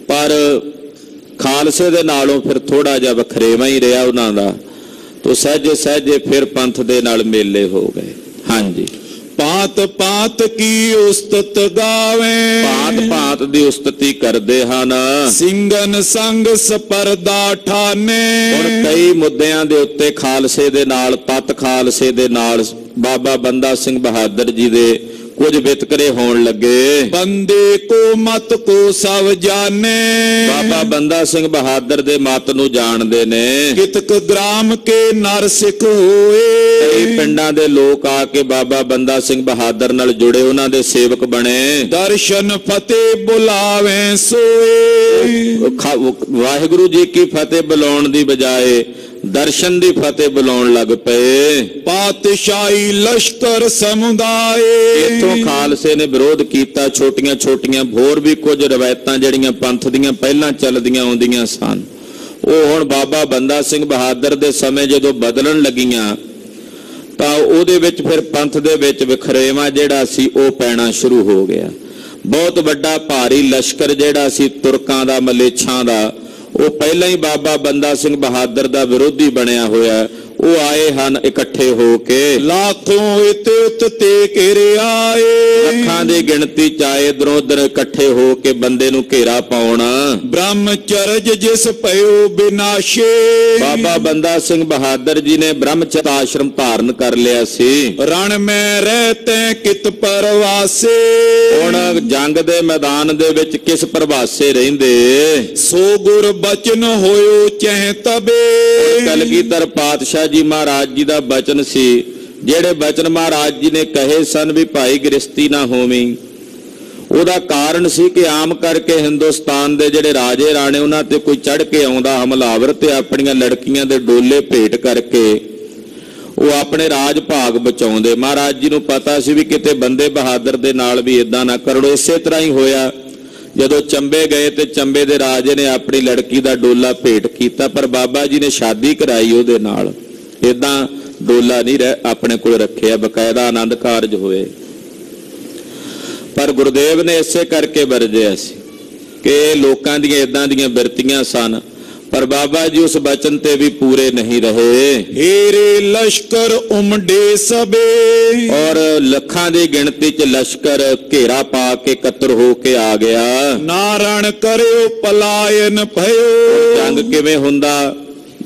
ਪਰ ਖਾਲਸੇ ਦੇ ਨਾਲੋਂ ਫਿਰ ਥੋੜਾ ਜਿਹਾ ਵੱਖਰੇਵਾ ਹੀ ਰਿਹਾ ਉਹਨਾਂ ਦਾ। ਤੋ ਸਹਿਜੇ ਸਹਿਜੇ ਫਿਰ ਪੰਥ ਦੇ ਨਾਲ ਮੇਲੇ ਹੋ ਗਏ। ਹਾਂਜੀ, ਭਾਂਤ ਭਾਂਤ ਕੀ ਉਸਤਤ ਗਾਵੇ, ਭਾਂਤ ਭਾਂਤ ਦੀ ਉਸਤਤੀ ਕਰਦੇ ਹਨ। ਸਿੰਘਨ ਸੰਗ ਸਪਰਦਾ ਠਾਨੇ, ਹੁਣ ਕਈ ਮੁੱਦਿਆਂ ਦੇ ਉੱਤੇ ਖਾਲਸੇ ਦੇ ਨਾਲ, ਤਤ ਖਾਲਸੇ ਦੇ ਨਾਲ ਬਾਬਾ ਬੰਦਾ ਸਿੰਘ ਬਹਾਦਰ ਜੀ ਦੇ ਕੁਝ ਵਿਤਕਰੇ ਹੋਣ ਲੱਗੇ। ਬੰਦੇ ਕੋ ਮਤ ਕੋ ਸਭ ਜਾਣੇ, ਬਾਬਾ ਬੰਦਾ ਸਿੰਘ ਬਹਾਦਰ ਦੇ ਮਤ ਨੂੰ ਜਾਣਦੇ ਨੇ। ਕਿਤਕ ਗ੍ਰਾਮ ਕੇ ਨਰ ਸਿੱਖ ਹੋਏ, ਕਈ ਪਿੰਡਾਂ ਦੇ ਲੋਕ ਆ ਕੇ ਬਾਬਾ ਬੰਦਾ ਸਿੰਘ ਬਹਾਦਰ ਨਾਲ ਜੁੜੇ, ਉਹਨਾਂ ਦੇ ਸੇਵਕ ਬਣੇ। ਦਰਸ਼ਨ ਫਤਿਹ ਬੁਲਾਵੇ ਸੋਏ, ਵਾਹਿਗੁਰੂ ਜੀ ਕੀ ਫਤਿਹ ਬੁਲਾਉਣ ਦੀ ਬਜਾਏ ਦਰਸ਼ਨ ਦੀ ਫਤਿਹ ਬੁਲਾਉਣ ਲੱਗ ਪਏ। ਪਾਤਸ਼ਾਹੀ ਲਸ਼ਕਰ ਸਮੁਦਾਏ ਇੱਥੋਂ ਖਾਲਸੇ ਨੇ ਵਿਰੋਧ ਕੀਤਾ। ਛੋਟੀਆਂ ਛੋਟੀਆਂ ਹੋਰ ਵੀ ਕੁਝ ਰਵਾਇਤਾਂ ਜਿਹੜੀਆਂ ਪੰਥ ਦੀਆਂ ਪਹਿਲਾਂ ਚੱਲਦੀਆਂ ਆਉਂਦੀਆਂ ਸਨ, ਉਹ ਹੁਣ ਬਾਬਾ ਬੰਦਾ ਸਿੰਘ ਬਹਾਦਰ ਦੇ ਸਮੇਂ ਜਦੋਂ ਬਦਲਣ ਲੱਗੀਆਂ ਤਾਂ ਉਹਦੇ ਵਿੱਚ ਫਿਰ ਪੰਥ ਦੇ ਵਿੱਚ ਵਿਖਰੇਵਾ ਜਿਹੜਾ ਸੀ ਉਹ ਪੈਣਾ ਸ਼ੁਰੂ ਹੋ ਗਿਆ। ਬਹੁਤ ਵੱਡਾ ਭਾਰੀ ਲਸ਼ਕਰ ਜਿਹੜਾ ਸੀ ਤੁਰਕਾਂ ਦਾ, ਮਲੇਛਾਂ ਦਾ, ਉਹ ਪਹਿਲਾਂ ਹੀ ਬਾਬਾ ਬੰਦਾ ਸਿੰਘ ਬਹਾਦਰ ਦਾ ਵਿਰੋਧੀ ਬਣਿਆ ਹੋਇਆ। ਉਹ ਆਏ ਹਨ ਇਕੱਠੇ ਹੋ ਕੇ, ਲਾਖੋਂ ਇਤੇ ਉਤ ਤੇ ਘੇਰੇ ਆਏ, ਲੱਖਾਂ ਦੀ ਗਿਣਤੀ ਚ ਆਏ ਇਧਰੋਂ ਉਧਰ ਇਕੱਠੇ ਹੋ ਕੇ ਬੰਦੇ ਨੂੰ ਘੇਰਾ ਪਾਉਣਾ। ਬ੍ਰਹਮਚਰਜ ਜਿਸ ਭਇਓ ਬਿਨਾਸ਼ੇ, ਬਾਬਾ ਬੰਦਾ ਸਿੰਘ ਬਹਾਦਰ ਜੀ ਨੇ ਬ੍ਰਹਮਚਰਜ ਆਸ਼ਰਮ ਧਾਰਨ ਕਰ ਲਿਆ ਸੀ। ਰਣ ਮੈਂ ਰਹਤੇ ਕਿਤ ਪਰਵਾਸੇ, ਹੁਣ ਜੰਗ ਦੇ ਮੈਦਾਨ ਦੇ ਵਿੱਚ ਕਿਸ ਪ੍ਰਵਾਸੇ ਰਹਿੰਦੇ। ਸੋ ਗੁਰ ਬਚਨ ਹੋਇਓ ਚਹਿ ਤਬੇ, ਕਲਗੀਧਰ ਪਾਤਸ਼ਾਹ ਜੀ ਮਹਾਰਾਜ ਜੀ ਦਾ ਬਚਨ ਸੀ, ਜਿਹੜੇ ਬਚਨ ਮਹਾਰਾਜ ਜੀ ਨੇ ਕਹੇ ਸਨ ਵੀ ਭਾਈ ਗ੍ਰਸਤੀ ਨਾ ਹੋਵੀਂ। ਉਹਦਾ ਕਾਰਨ ਸੀ ਕਿ ਆਮ ਕਰਕੇ ਹਿੰਦੁਸਤਾਨ ਦੇ ਜਿਹੜੇ ਰਾਜੇ ਰਾਣੇ ਉਹਨਾਂ ਤੇ ਕੋਈ ਚੜ੍ਹ ਕੇ ਆਉਂਦਾ ਹਮਲਾਵਰ ਤੇ ਆਪਣੀਆਂ ਲੜਕੀਆਂ ਦੇ ਡੋਲੇ ਭੇਟ ਕਰਕੇ ਉਹ ਆਪਣੇ ਰਾਜ ਭਾਗ ਬਚਾਉਂਦੇ। ਮਹਾਰਾਜ ਜੀ ਨੂੰ ਪਤਾ ਸੀ ਵੀ ਕਿਤੇ ਬੰਦੇ ਬਹਾਦਰ ਦੇ ਨਾਲ ਵੀ ਇਦਾਂ ਨਾ ਕਰੋ। ਇਸੇ ਤਰ੍ਹਾਂ ਹੀ ਹੋਇਆ ਜਦੋਂ ਚੰਬੇ ਗਏ ਤੇ ਚੰਬੇ ਦੇ ਰਾਜੇ ਨੇ ਆਪਣੀ ਲੜਕੀ ਦਾ ਡੋਲਾ ਭੇਟ ਕੀਤਾ, ਪਰ ਬਾਬਾ ਜੀ ਨੇ ਸ਼ਾਦੀ ਕਰਾਈ ਉਹਦੇ ਨਾਲ। ਇਦਾਂ ਡੋਲਾ ਨਹੀਂ ਆਪਣੇ ਕੋਲ ਰੱਖਿਆ, ਬਕਾਇਦਾ ਆਨੰਦ ਕਾਰਜ ਹੋਏ। ਪਰ ਗੁਰਦੇਵ ਨੇ ਇਸੇ ਕਰਕੇ ਵਰਜਿਆ ਸੀ ਕਿ ਲੋਕਾਂ ਦੀਆਂ ਇਦਾਂ ਦੀਆਂ ਬਿਰਤੀਆਂ ਸਨ, ਪਰ ਬਾਬਾ ਜੀ ਉਸ ਬਚਨ ਤੇ ਵੀ ਪੂਰੇ ਨਹੀਂ ਰਹੇ। ਹੀਰੇ ਲਸ਼ਕਰ ਉਮੜੇ ਸਬੇ, ਔਰ ਲੱਖਾਂ ਦੀ ਗਿਣਤੀ ਚ ਲਸ਼ਕਰ ਘੇਰਾ ਪਾ ਕੇ ਇਕੱਤਰ ਹੋ ਕੇ ਆ ਗਿਆ। ਨਾਰਣ ਕਰਿਓ ਪਲਾਇਨ ਭਇਓ, ਜੰਗ ਕਿਵੇਂ ਹੁੰਦਾ।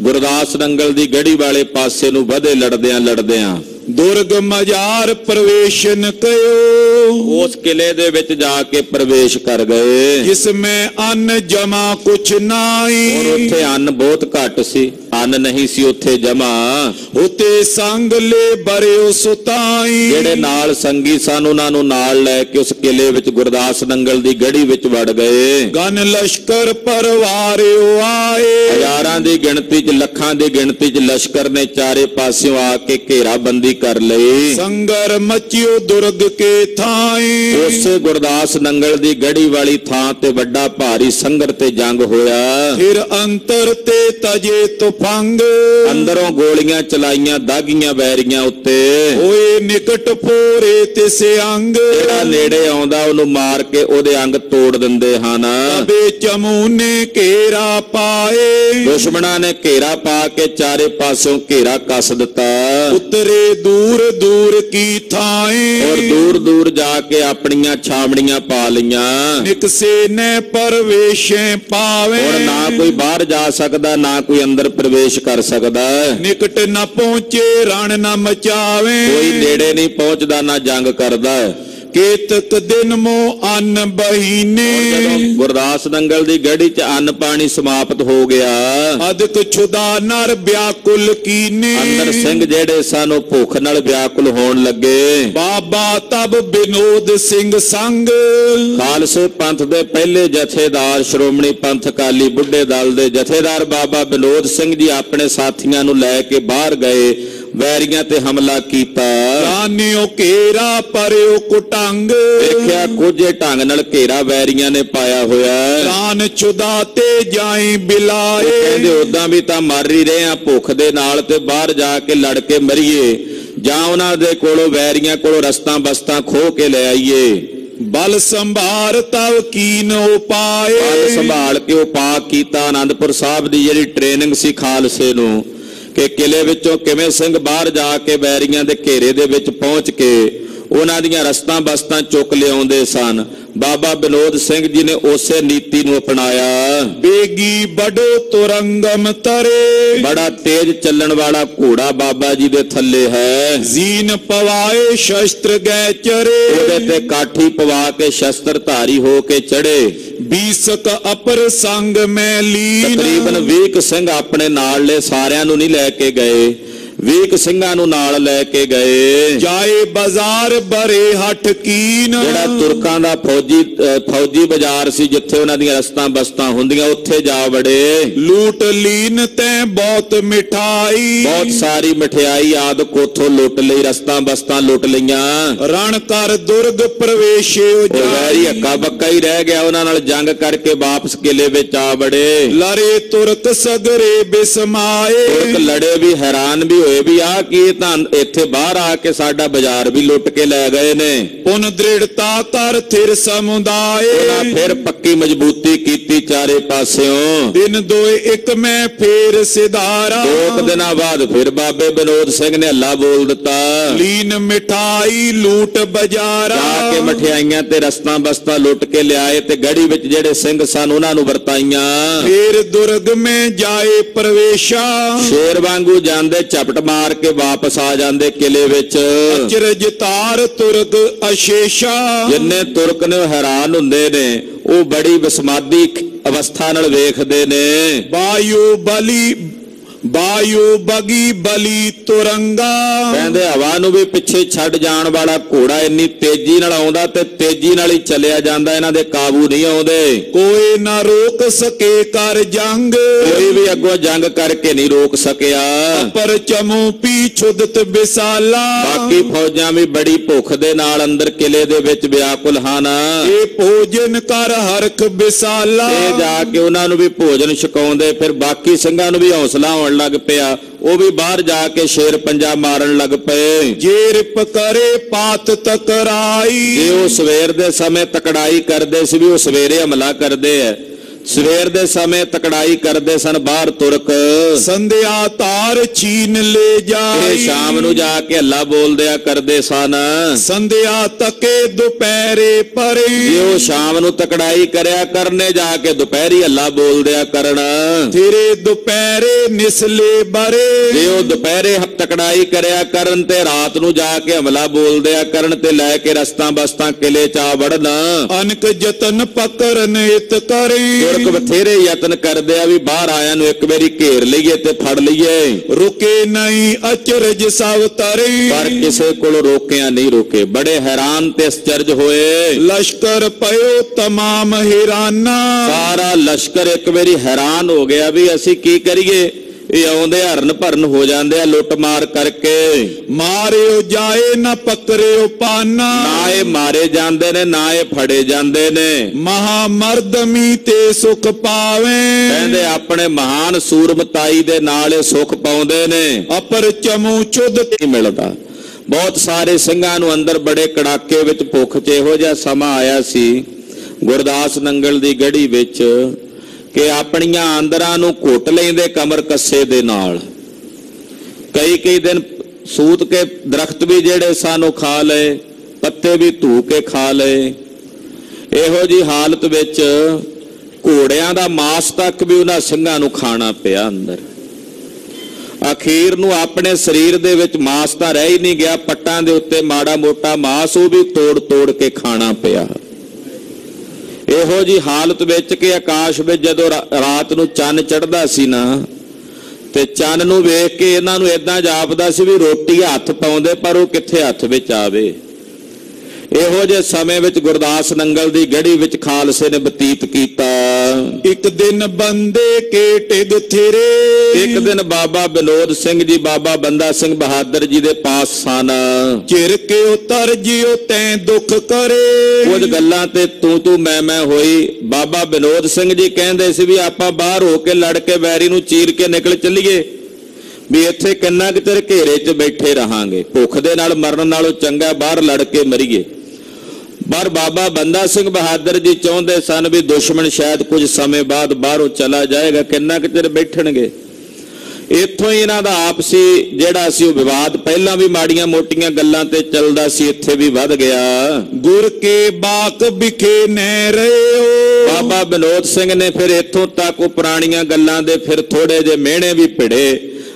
ਗੁਰਦਾਸ ਨੰਗਲ ਦੀ ਗੜੀ ਵਾਲੇ ਪਾਸੇ ਨੂੰ ਵਧੇ ਲੜਦਿਆਂ ਦੁਰਗ ਮਜ਼ਾਰ ਪ੍ਰਵੇਸ਼ਨ ਕਇਓ, ਉਸ ਕਿਲੇ ਦੇ ਵਿੱਚ ਜਾ ਕੇ ਪ੍ਰਵੇਸ਼ ਕਰ ਗਏ। ਜਿਸ ਮੈਂ ਅੰਨ ਜਮਾ ਕੁਛ ਨਾਈ, ਔਰ ਉੱਥੇ ਅੰਨ ਬਹੁਤ ਘੱਟ ਸੀ, ਅੰਨ ਨਹੀਂ ਸੀ ਉੱਥੇ ਜਮਾ। ਉਤੇ ਸੰਗ ਲੈ ਬਰਿਓ ਸੁਤਾਈ, ਜਿਹੜੇ ਨਾਲ ਸੰਗੀ ਸਨ ਉਹਨਾਂ ਨੂੰ ਨਾਲ ਲੈ ਕੇ ਉਸ ਕਿਲੇ ਵਿੱਚ ਗੁਰਦਾਸ ਨੰਗਲ ਦੀ ਗੜੀ ਵਿੱਚ ਵੜ ਗਏ। ਗਨ ਲਸ਼ਕਰ ਪਰਵਾਰਿਓ ਆਏ, ਹਜ਼ਾਰਾਂ ਦੀ ਗਿਣਤੀ ਚ, ਲੱਖਾਂ ਦੀ ਗਿਣਤੀ ਚ ਲਸ਼ਕਰ ਨੇ ਚਾਰੇ ਪਾਸਿਓਂ ਆ ਕੇ ਘੇਰਾਬੰਦੀ ਕਰ ਲਈ। ਸੰਗਰ ਮਚਿਓ ਦੁਰਗ ਕੇ ਥਾਈ, ਉਸੇ ਗੁਰਦਾਸ ਨੰਗਲ ਦੀ ਗੜੀ ਵਾਲੀ ਥਾਂ ਤੇ ਵੱਡਾ ਭਾਰੀ ਸੰਗਰ ਤੇ ਜੰਗ ਹੋਇਆ। ਫਿਰ ਅੰਤਰ ਤੇ ਤਜੇ ਤੁਫੰਗ, ਅੰਦਰੋਂ ਗੋਲੀਆਂ ਚਲਾਈਆਂ ਦਾਗੀਆਂ ਵੈਰੀਆਂ ਉੱਤੇ। ਓਏ ਨਿਕਟ ਪੋਰੇ ਤਿਸ ਅੰਗ, ਜਿਹੜਾ ਨੇੜੇ ਆਉਂਦਾ ਉਹਨੂੰ ਮਾਰ ਕੇ ਉਹਦੇ ਅੰਗ ਤੋੜ ਦਿੰਦੇ ਹਨ। ਤਬੇ ਚਮੂਨੇ ਘੇਰਾ ਪਾਏ, ਦੁਸ਼ਮਣਾਂ ਨੇ ਘੇਰਾ ਪਾ ਕੇ ਚਾਰੇ ਪਾਸਿਓਂ ਘੇਰਾ ਕੱਸ ਦਿੱਤਾ। ਉਤਰੇ ਦੂਰ ਦੂਰ ਕੀ ਥਾਏ, ਔਰ ਦੂਰ ਦੂਰ ਜਾ ਕੇ ਆਪਣੀਆਂ ਛਾਵਣੀਆਂ ਪਾ ਲਈਆਂ। ਨਿਕਸੇ ਨੇ ਪਰਵੇਸ਼ੇ ਪਾਵੇ, ਹੁਣ ਨਾ ਕੋਈ ਬਾਹਰ ਜਾ ਸਕਦਾ ਨਾ ਕੋਈ ਅੰਦਰ ਪ੍ਰਵੇਸ਼ ਕਰ ਸਕਦਾ। ਨਿਕਟ ਨਾ ਪਹੁੰਚੇ ਰਣ ਨਾ ਮਚਾਵੇ, ਕੋਈ ਨੇੜੇ ਨਹੀਂ ਪਹੁੰਚਦਾ ਨਾ ਜੰਗ ਕਰਦਾ। ਕੇਤਕ ਦਿਨ ਮੋ ਅੰਨ ਬਹੀਨੇ, ਜਦੋਂ ਗੁਰਦਾਸ ਨੰਗਲ ਦੀ ਗੜੀ 'ਚ ਅੰਨ ਪਾਣੀ ਸਮਾਪਤ ਹੋ ਗਿਆ। ਅਦਕ ਛੁਦਾ ਨਰ ਵਿਆਕੁਲ ਕੀਨੇ, ਅੰਦਰ ਸਿੰਘ ਜਿਹੜੇ ਸਨ ਉਹ ਭੁੱਖ ਨਾਲ ਵਿਆਕੁਲ ਹੋਣ ਲੱਗੇ। ਬਾਬਾ ਤਬ ਵਿਨੋਦ ਸਿੰਘ ਸੰਗ, ਖਾਲਸੇ ਪੰਥ ਦੇ ਪਹਿਲੇ ਜਥੇਦਾਰ ਸ਼੍ਰੋਮਣੀ ਪੰਥ ਅਕਾਲੀ ਬੁੱਢੇ ਦਲ ਦੇ ਜਥੇਦਾਰ ਬਾਬਾ ਵਿਨੋਦ ਸਿੰਘ ਜੀ ਆਪਣੇ ਸਾਥੀਆਂ ਨੂੰ ਲੈ ਕੇ ਬਾਹਰ ਗਏ, ਵੈਰੀਆਂ ਤੇ ਹਮਲਾ ਕੀਤਾ। ਜਾਨਿਓ ਘੇਰਾ ਪਰਿਓ ਕੁਟੰਗ, ਦੇਖਿਆ ਕੁਝੇ ਢੰਗ ਨਾਲ ਘੇਰਾ ਵੈਰੀਆਂ ਨੇ ਪਾਇਆ ਹੋਇਆ। ਪ੍ਰਾਨ ਛੁਦਾ ਤੇ ਜਾਈ ਬਿਲਾਏ, ਕਹਿੰਦੇ ਉਦਾਂ ਵੀ ਤਾਂ ਮਰ ਹੀ ਰਹੇ ਆ ਭੁੱਖ ਦੇ ਨਾਲ, ਤੇ ਬਾਹਰ ਜਾ ਕੇ ਲੜ ਕੇ ਮਰੀਏ ਜਾਂ ਉਹਨਾਂ ਦੇ ਕੋਲੋਂ ਵੈਰੀਆਂ ਕੋਲੋਂ ਰਸਤਾਂ ਬਸਤਾਂ ਖੋਹ ਕੇ ਲੈ ਆਈਏ। ਬਲ ਸੰਭਾਰ ਤਵ ਕੀਨ ਉਪਾਏ, ਬਲ ਸੰਭਾਲ ਕੇ ਉਪਾਅ ਕੀਤਾ। ਆਨੰਦਪੁਰ ਸਾਹਿਬ ਦੀ ਜਿਹੜੀ ਟ੍ਰੇਨਿੰਗ ਸੀ ਖਾਲਸੇ ਨੂੰ ਕਿ ਕਿਲੇ ਵਿੱਚੋਂ ਕਿਵੇਂ ਸਿੰਘ ਬਾਹਰ ਜਾ ਕੇ ਵੈਰੀਆਂ ਦੇ ਘੇਰੇ ਦੇ ਵਿੱਚ ਪਹੁੰਚ ਕੇ ਉਹਨਾਂ ਦੀਆਂ ਰਸਤਾਂ ਬਸਤਾਂ ਚੁੱਕ ਲਿਆਉਂਦੇ ਸਨ। ਬਾਬਾ ਵਿਨੋਦ ਸਿੰਘ ਜੀ ਨੇ ਉਸੇ ਨੀਤੀ ਨੂੰ ਅਪਣਾਇਆ। ਬੇਗੀ ਬੜੋ ਤੁਰੰਗਮ ਤਰੇ, ਬੜਾ ਤੇਜ਼ ਚੱਲਣ ਵਾਲਾ ਘੋੜਾ ਬਾਬਾ ਜੀ ਦੇ ਥੱਲੇ ਹੈ। ਜ਼ੀਨ ਪਵਾਏ ਸ਼ਸਤਰ ਗੈ ਚਰੇ, ਉਹਦੇ ਤੇ ਕਾਠੀ ਪਵਾ ਕੇ ਸ਼ਸਤਰ ਧਾਰੀ ਹੋ ਕੇ ਚੜੇ। ਬੀਸਕ ਅਪਰ ਸੰਗ ਮੈਂ ਲੀਨ, ਤਕਰੀਬਨ 20 ਸਿੰਘ ਆਪਣੇ ਨਾਲ ਲੈ, ਸਾਰਿਆਂ ਨੂੰ ਨਹੀਂ ਲੈ ਕੇ ਗਏ। 20 ਸਿੰਘਾਂ ਨੂੰ ਨਾਲ ਲੈ ਕੇ ਗਏ। ਜਾਏ ਬਾਜ਼ਾਰ ਬਰੇ ਹੱਠ ਕੀਨ, ਜਿਹੜਾ ਤੁਰਕਾਂ ਦਾ ਫੌਜੀ ਬਾਜ਼ਾਰ ਸੀ ਜਿੱਥੇ ਉਹਨਾਂ ਦੀਆਂ ਰਸਤਾਂ ਬਸਤਾਂ ਹੁੰਦੀਆਂ, ਉੱਥੇ ਜਾ ਵੜੇ। ਲੂਟ ਲੀਨ ਤੈਂ ਬਹੁਤ ਮਿਠਾਈ, ਬਹੁਤ ਸਾਰੀ ਮਠਿਆਈ ਆਦਿ ਉੱਥੋਂ ਲੁੱਟ ਲਈ, ਰਸਤਾਂ ਬਸਤਾਂ ਲੁੱਟ ਲਈਆਂ। ਰਣ ਕਰ ਦੁਰਗ ਪ੍ਰਵੇਸ਼ੇ ਵੈਰੀ ਹੱਕਾ ਬੱਕਾ ਹੀ ਰਹਿ ਗਿਆ, ਉਹਨਾਂ ਨਾਲ ਜੰਗ ਕਰਕੇ ਵਾਪਸ ਕਿਲੇ ਵਿੱਚ ਆ ਵੜੇ। ਲੜੇ ਤੁਰਕ ਸਗਰੇ ਬਿਸਮਾਏ, ਤੁਰਕ ਲੜੇ ਵੀ, ਹੈਰਾਨ ਵੀ ਹੋਏ ਵੀ ਆਹ ਕੀ, ਤਾਂ ਇੱਥੇ ਬਾਹਰ ਆ ਕੇ ਸਾਡਾ ਬਾਜ਼ਾਰ ਵੀ ਲੁੱਟ ਕੇ ਲੈ ਗਏ ਨੇ। ਪੁਨ ਦ੍ਰਿੜਤਾ ਕਰ ਥਿਰ ਸਮੁਦਾਏ, ਉਹਨਾਂ ਫਿਰ ਪੱਕੀ ਮਜ਼ਬੂਤੀ ਕੀਤੀ ਚਾਰੇ ਪਾਸਿਓਂ। ਦਿਨ ਦੋਏ ਇੱਕ ਮੈਂ ਫੇਰ ਸਿਧਾਰਾ, 2 ਦਿਨਾਂ ਬਾਅਦ ਫਿਰ ਬਾਬੇ ਵਿਨੋਦ ਸਿੰਘ ਨੇ ਹੱਲਾ ਬੋਲ ਦਿੱਤਾ। ਲੀਨ ਮਿਠਾਈ ਲੂਟ ਬਾਜ਼ਾਰਾ, ਜਾ ਕੇ ਮਠਿਆਈਆਂ ਤੇ ਰਸਤਾਂ ਬਸਤਾਂ ਲੁੱਟ ਕੇ ਲਿਆਏ ਤੇ ਗੜੀ ਵਿੱਚ ਜਿਹੜੇ ਸਿੰਘ ਸਨ ਉਹਨਾਂ ਨੂੰ ਵਰਤਾਈਆਂ। ਫੇਰ ਦੁਰਗ ਮੈਂ ਜਾਏ ਪ੍ਰਵੇਸ਼ਾ, ਸ਼ੇਰ ਵਾਂਗੂ ਜਾਂਦੇ ਝਪਟ ਮਾਰ ਕੇ ਵਾਪਸ ਆ ਜਾਂਦੇ ਕਿਲੇ ਵਿੱਚ। ਅਚਰਜ ਤਾਰ ਤੁਰਗ ਅਸ਼ੇਸ਼ਾ, ਜਿੰਨੇ ਤੁਰਕ ਨੇ ਹੈਰਾਨ ਹੁੰਦੇ ਨੇ, ਉਹ ਬੜੀ ਵਿਸਮਾਦੀ ਅਵਸਥਾ ਨਾਲ ਵੇਖਦੇ ਨੇ। ਬਾਯੂ ਬਗੀ ਬਲੀ ਤੁਰੰਗਾ, ਕਹਿੰਦੇ ਹਵਾ ਨੂੰ ਵੀ ਪਿੱਛੇ ਛੱਡ ਜਾਣ ਵਾਲਾ ਘੋੜਾ ਇੰਨੀ ਤੇਜ਼ੀ ਨਾਲ ਆਉਂਦਾ ਤੇ ਤੇਜ਼ੀ ਨਾਲ ਹੀ ਚੱਲਿਆ ਜਾਂਦਾ, ਇਹਨਾਂ ਦੇ ਕਾਬੂ ਨਹੀਂ ਆਉਂਦੇ। ਕੋਈ ਨਾ ਰੋਕ ਸਕੇ ਕਰ ਜੰਗ, ਕੋਈ ਵੀ ਅੱਗੋਂ ਜੰਗ ਕਰਕੇ ਨਹੀਂ ਰੋਕ ਸਕਿਆ। ਪਰ ਚਮੂ ਪੀਛੁਦਤ ਬਿਸਾਲਾ, ਬਾਕੀ ਫੌਜਾਂ ਵੀ ਬੜੀ ਭੁੱਖ ਦੇ ਨਾਲ ਅੰਦਰ ਕਿਲੇ ਦੇ ਵਿੱਚ ਵਿਆਕੁਲ ਹਨ। ਇਹ ਭੋਜਨ ਕਰ ਹਰਖ ਬਿਸਾਲਾ, ਇਹ ਜਾ ਕੇ ਉਹਨਾਂ ਨੂੰ ਵੀ ਭੋਜਨ ਛਕਾਉਂਦੇ। ਫਿਰ ਬਾਕੀ ਸਿੰਘਾਂ ਨੂੰ ਵੀ ਹੌਸਲਾ ਆਉਣ ਲੱਗ ਪਿਆ, ਉਹ ਵੀ ਬਾਹਰ ਜਾ ਕੇ ਸ਼ੇਰ ਪੰਜਾ ਮਾਰਨ ਲੱਗ ਪਏ। ਜੇ ਰਿਪ ਕਰੇ ਪਾਤ ਤਕਰਾਈ, ਜੇ ਉਹ ਸਵੇਰ ਦੇ ਸਮੇਂ ਤਕੜਾਈ ਕਰਦੇ ਸੀ ਵੀ ਉਹ ਸਵੇਰੇ ਹਮਲਾ ਕਰਦੇ ਐ, ਸਵੇਰ ਦੇ ਸਮੇਂ ਤਕੜਾਈ ਕਰਦੇ ਸਨ ਬਾਹਰ ਤੁਰਕ। ਸੰਧਿਆ ਤਾਰ ਚੀਨ ਲੈ ਜਾਈ, ਸ਼ਾਮ ਨੂੰ ਜਾ ਕੇ ਹੱਲਾ ਬੋਲਦਿਆ ਕਰਦੇ ਸਨ। ਸੰਧਿਆ ਤਕੇ ਦੁਪਹਿਰੇ ਪਰੇ, ਜੇ ਉਹ ਸ਼ਾਮ ਨੂੰ ਤਕੜਾਈ ਕਰਿਆ ਕਰਨੇ, ਜਾ ਕੇ ਦੁਪਹਿਰੀ ਹੱਲਾ ਬੋਲਦਿਆ ਕਰਨ। ਤੇਰੇ ਦੁਪਹਿਰੇ ਨਿਸਲੇ ਬਰੇ, ਜੇ ਉਹ ਦੁਪਹਿਰੇ ਤਕੜਾਈ ਕਰਿਆ ਕਰਨ ਤੇ ਰਾਤ ਨੂੰ ਜਾ ਕੇ ਹਮਲਾ ਬੋਲਦਿਆ ਕਰਨ ਤੇ ਲੈ ਕੇ ਰਸਤਾਂ ਬਸਤਾਂ ਕਿਲੇ ਚ ਆ ਵੜਨ। ਅਨਕ ਜਤਨ ਪਕਰਨ ਇਤ ਕਰੇ, ਬਥੇਰੇ ਯਤਨ ਕਰਦੇ ਆ ਵੀ ਬਾਹਰ ਆਇਆਂ ਨੂੰ ਇੱਕ ਵਾਰੀ ਘੇਰ ਲਈਏ ਤੇ ਫੜ ਲਈਏ। ਰੁਕੇ ਨਹੀਂ ਅਚਰਜ ਸਭ ਤਰੇ, ਪਰ ਕਿਸੇ ਕੋਲ ਰੋਕਿਆ ਨਹੀਂ ਰੁਕੇ, ਬੜੇ ਹੈਰਾਨ ਤੇ ਅਚਰਜ ਹੋਏ। ਲਸ਼ਕਰ ਪਇਓ ਤਮਾਮ ਹੈਰਾਨਾ, ਸਾਰਾ ਲਸ਼ਕਰ ਇੱਕ ਵਾਰੀ ਹੈਰਾਨ ਹੋ ਗਿਆ ਵੀ ਅਸੀਂ ਕੀ ਕਰੀਏ। ਇਹ ਆਉਂਦੇ ਹਰਨ ਭਰਨ ਹੋ ਜਾਂਦੇ ਆ ਲੁੱਟ ਮਾਰ ਕਰਕੇ। ਮਾਰਿਓ ਜਾਏ ਨਾ ਪਕੜਿਓ ਪਾਨਾ, ਨਾ ਇਹ ਮਾਰੇ ਜਾਂਦੇ ਨੇ ਨਾ ਇਹ ਫੜੇ ਜਾਂਦੇ ਨੇ। ਮਹਾ ਮਰਦਮੀ ਤੇ ਸੁਖ ਪਾਵੇ, ਕਹਿੰਦੇ ਆਪਣੇ ਮਹਾਨ ਸੂਰਮਤਾਈ ਦੇ ਨਾਲ ਇਹ ਸੁਖ ਪਾਉਂਦੇ ਨੇ। ਅਪਰ ਚਮੂ ਚੁੱਧ ਨਹੀਂ ਮਿਲਦਾ। ਬਹੁਤ ਸਾਰੇ ਸਿੰਘਾਂ ਨੂੰ ਅੰਦਰ ਬੜੇ ਕੜਾਕੇ ਵਿੱਚ ਭੁੱਖ ਚ ਇਹੋ ਜਿਹਾ ਸਮਾਂ ਆਇਆ ਸੀ ਗੁਰਦਾਸ ਨੰਗਲ ਦੀ ਗੜੀ ਵਿੱਚ ਕਿ ਆਪਣੀਆਂ ਆਂਦਰਾਂ ਨੂੰ ਘੁੱਟ ਲੈਂਦੇ ਕਮਰ ਕੱਸੇ ਦੇ ਨਾਲ। ਕਈ ਦਿਨ ਸੂਤ ਕੇ ਦਰਖਤ ਵੀ ਜਿਹੜੇ ਸਾਨੂੰ ਖਾ ਲਏ, ਪੱਤੇ ਵੀ ਧੂ ਕੇ ਖਾ ਲਏ। ਇਹੋ ਜੀ ਹਾਲਤ ਵਿੱਚ ਘੋੜਿਆਂ ਦਾ ਮਾਸ ਤੱਕ ਵੀ ਉਹਨਾਂ ਸਿੰਘਾਂ ਨੂੰ ਖਾਣਾ ਪਿਆ ਅੰਦਰ। ਅਖੀਰ ਨੂੰ ਆਪਣੇ ਸਰੀਰ ਦੇ ਵਿੱਚ ਮਾਸ ਤਾਂ ਰਹਿ ਹੀ ਨਹੀਂ ਗਿਆ, ਪੱਟਾਂ ਦੇ ਉੱਤੇ ਮਾੜਾ ਮੋਟਾ ਮਾਸ ਉਹ ਵੀ ਤੋੜ ਕੇ ਖਾਣਾ ਪਿਆ। ਇਹੋ ਜੀ ਹਾਲਤ ਵਿੱਚ ਕਿ ਆਕਾਸ਼ ਵਿੱਚ ਜਦੋਂ ਰਾਤ ਨੂੰ ਚੰਨ ਚੜ੍ਹਦਾ ਸੀ ਨਾ, ਤੇ ਚੰਨ ਨੂੰ ਵੇਖ ਕੇ ਇਹਨਾਂ ਨੂੰ ਏਦਾਂ ਜਾਪਦਾ ਸੀ ਵੀ ਰੋਟੀ ਹੱਥ ਪਾਉਂਦੇ ਪਰ ਉਹ ਕਿੱਥੇ ਹੱਥ ਵਿੱਚ ਆਵੇ। ਇਹੋ ਜਿਹੇ ਸਮੇਂ ਵਿੱਚ ਗੁਰਦਾਸ ਨੰਗਲ ਦੀ ਗੜੀ ਵਿੱਚ ਖਾਲਸੇ ਨੇ ਬਤੀਤ ਕੀਤਾ। ਇੱਕ ਦਿਨ ਬੰਦੇ ਕੇ ਟਿਗ ਥਿਰੇ, ਇੱਕ ਦਿਨ ਬਾਬਾ ਵਿਨੋਦ ਸਿੰਘ ਜੀ ਬਾਬਾ ਬੰਦਾ ਸਿੰਘ ਬਹਾਦਰ ਜੀ ਦੇ ਪਾਸ ਸਨ। ਚਿਰ ਕੇ ਉਤਰ ਜਿਉ ਤੈਂ ਦੁੱਖ ਕਰੇ, ਕੁਝ ਗੱਲਾਂ ਤੇ ਤੂੰ ਮੈਂ ਹੋਈ। ਬਾਬਾ ਵਿਨੋਦ ਸਿੰਘ ਜੀ ਕਹਿੰਦੇ ਸੀ ਵੀ ਆਪਾਂ ਬਾਹਰ ਹੋ ਕੇ ਲੜ ਕੇ ਵੈਰੀ ਨੂੰ ਚੀਰ ਕੇ ਨਿਕਲ ਚੱਲੀਏ, ਵੀ ਇੱਥੇ ਕਿੰਨਾ ਕੁ ਚਿਰ ਘੇਰੇ 'ਚ ਬੈਠੇ ਰਹਾਂਗੇ, ਭੁੱਖ ਦੇ ਨਾਲ ਮਰਨ ਨਾਲੋਂ ਚੰਗਾ ਬਾਹਰ ਲੜ ਕੇ ਮਰੀਏ। ਪਰ ਬਾਬਾ ਬੰਦਾ ਸਿੰਘ ਬਹਾਦਰ ਜੀ ਚਾਹੁੰਦੇ ਸਨ ਵੀ ਦੁਸ਼ਮਣ ਸ਼ਾਇਦ ਕੁਝ ਸਮੇਂ ਬਾਅਦ ਬਾਹਰੋਂ ਚਲਾ ਜਾਏਗਾ, ਕਿੰਨਾ ਕੁ ਚਿਰ ਬੈਠਣਗੇ। ਇੱਥੋਂ ਹੀ ਇਹਨਾਂ ਦਾ ਆਪਸੀ ਜਿਹੜਾ ਸੀ ਉਹ ਵਿਵਾਦ ਪਹਿਲਾਂ ਵੀ ਮਾੜੀਆਂ ਮੋਟੀਆਂ ਗੱਲਾਂ ਤੇ ਚੱਲਦਾ ਸੀ, ਇੱਥੇ ਵੀ ਵੱਧ ਗਿਆ। ਗੁਰ ਕੇ ਬਾਕ ਵਿਖੇ ਨਹਿ ਰਹੇ, ਬਾਬਾ ਵਿਨੋਦ ਸਿੰਘ ਨੇ ਫਿਰ ਇੱਥੋਂ ਤੱਕ ਉਹ ਪੁਰਾਣੀਆਂ ਗੱਲਾਂ ਦੇ ਫਿਰ ਥੋੜੇ ਜਿਹੇ ਮਿਹਣੇ ਵੀ ਭਿੜੇ।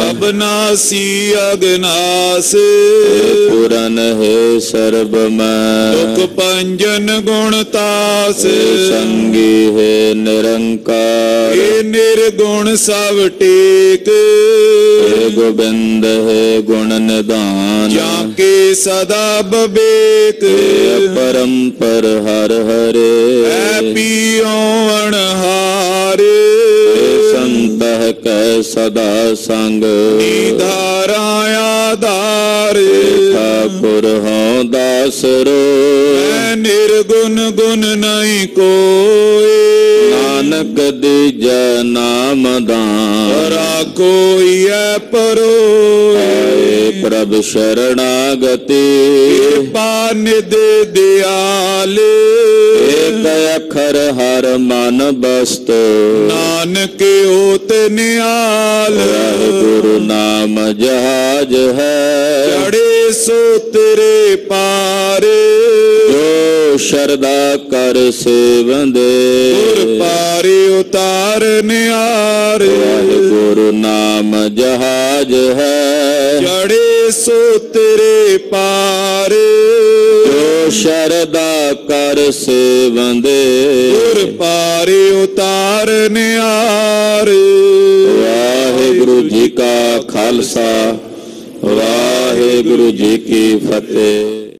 अबनासी अगनास पूरन है सर्ब में दुख पंजन गुणतास संगी है निरंकार हे निर्गुण सब टेक गोविंद है गुण निदान जाके सदा बबेक परंपर हर हरे पियो अणहारे संत कै सदा संग धाराया धार ठाकुर हों दासरो निर्गुण गुण नहीं कोई नानक दीजै नाम दान राखो ये परो प्रभ शरणागति कृपा निधि दयाले एक अखर हर मन बस्तो नानक होत निहाल गुरु नाम जहाज है चढ़े सो तेरे पारे जो शरदा कर सेवंदे गुर पारे उतार निहार गुरु नाम जहाज है चढ़े सो तेरे पारे जो शरदा कर सेवंदे गुर पारे उतार निहार वाहिगुरु जी का खालसा वाहिगुरु जी की फतेह।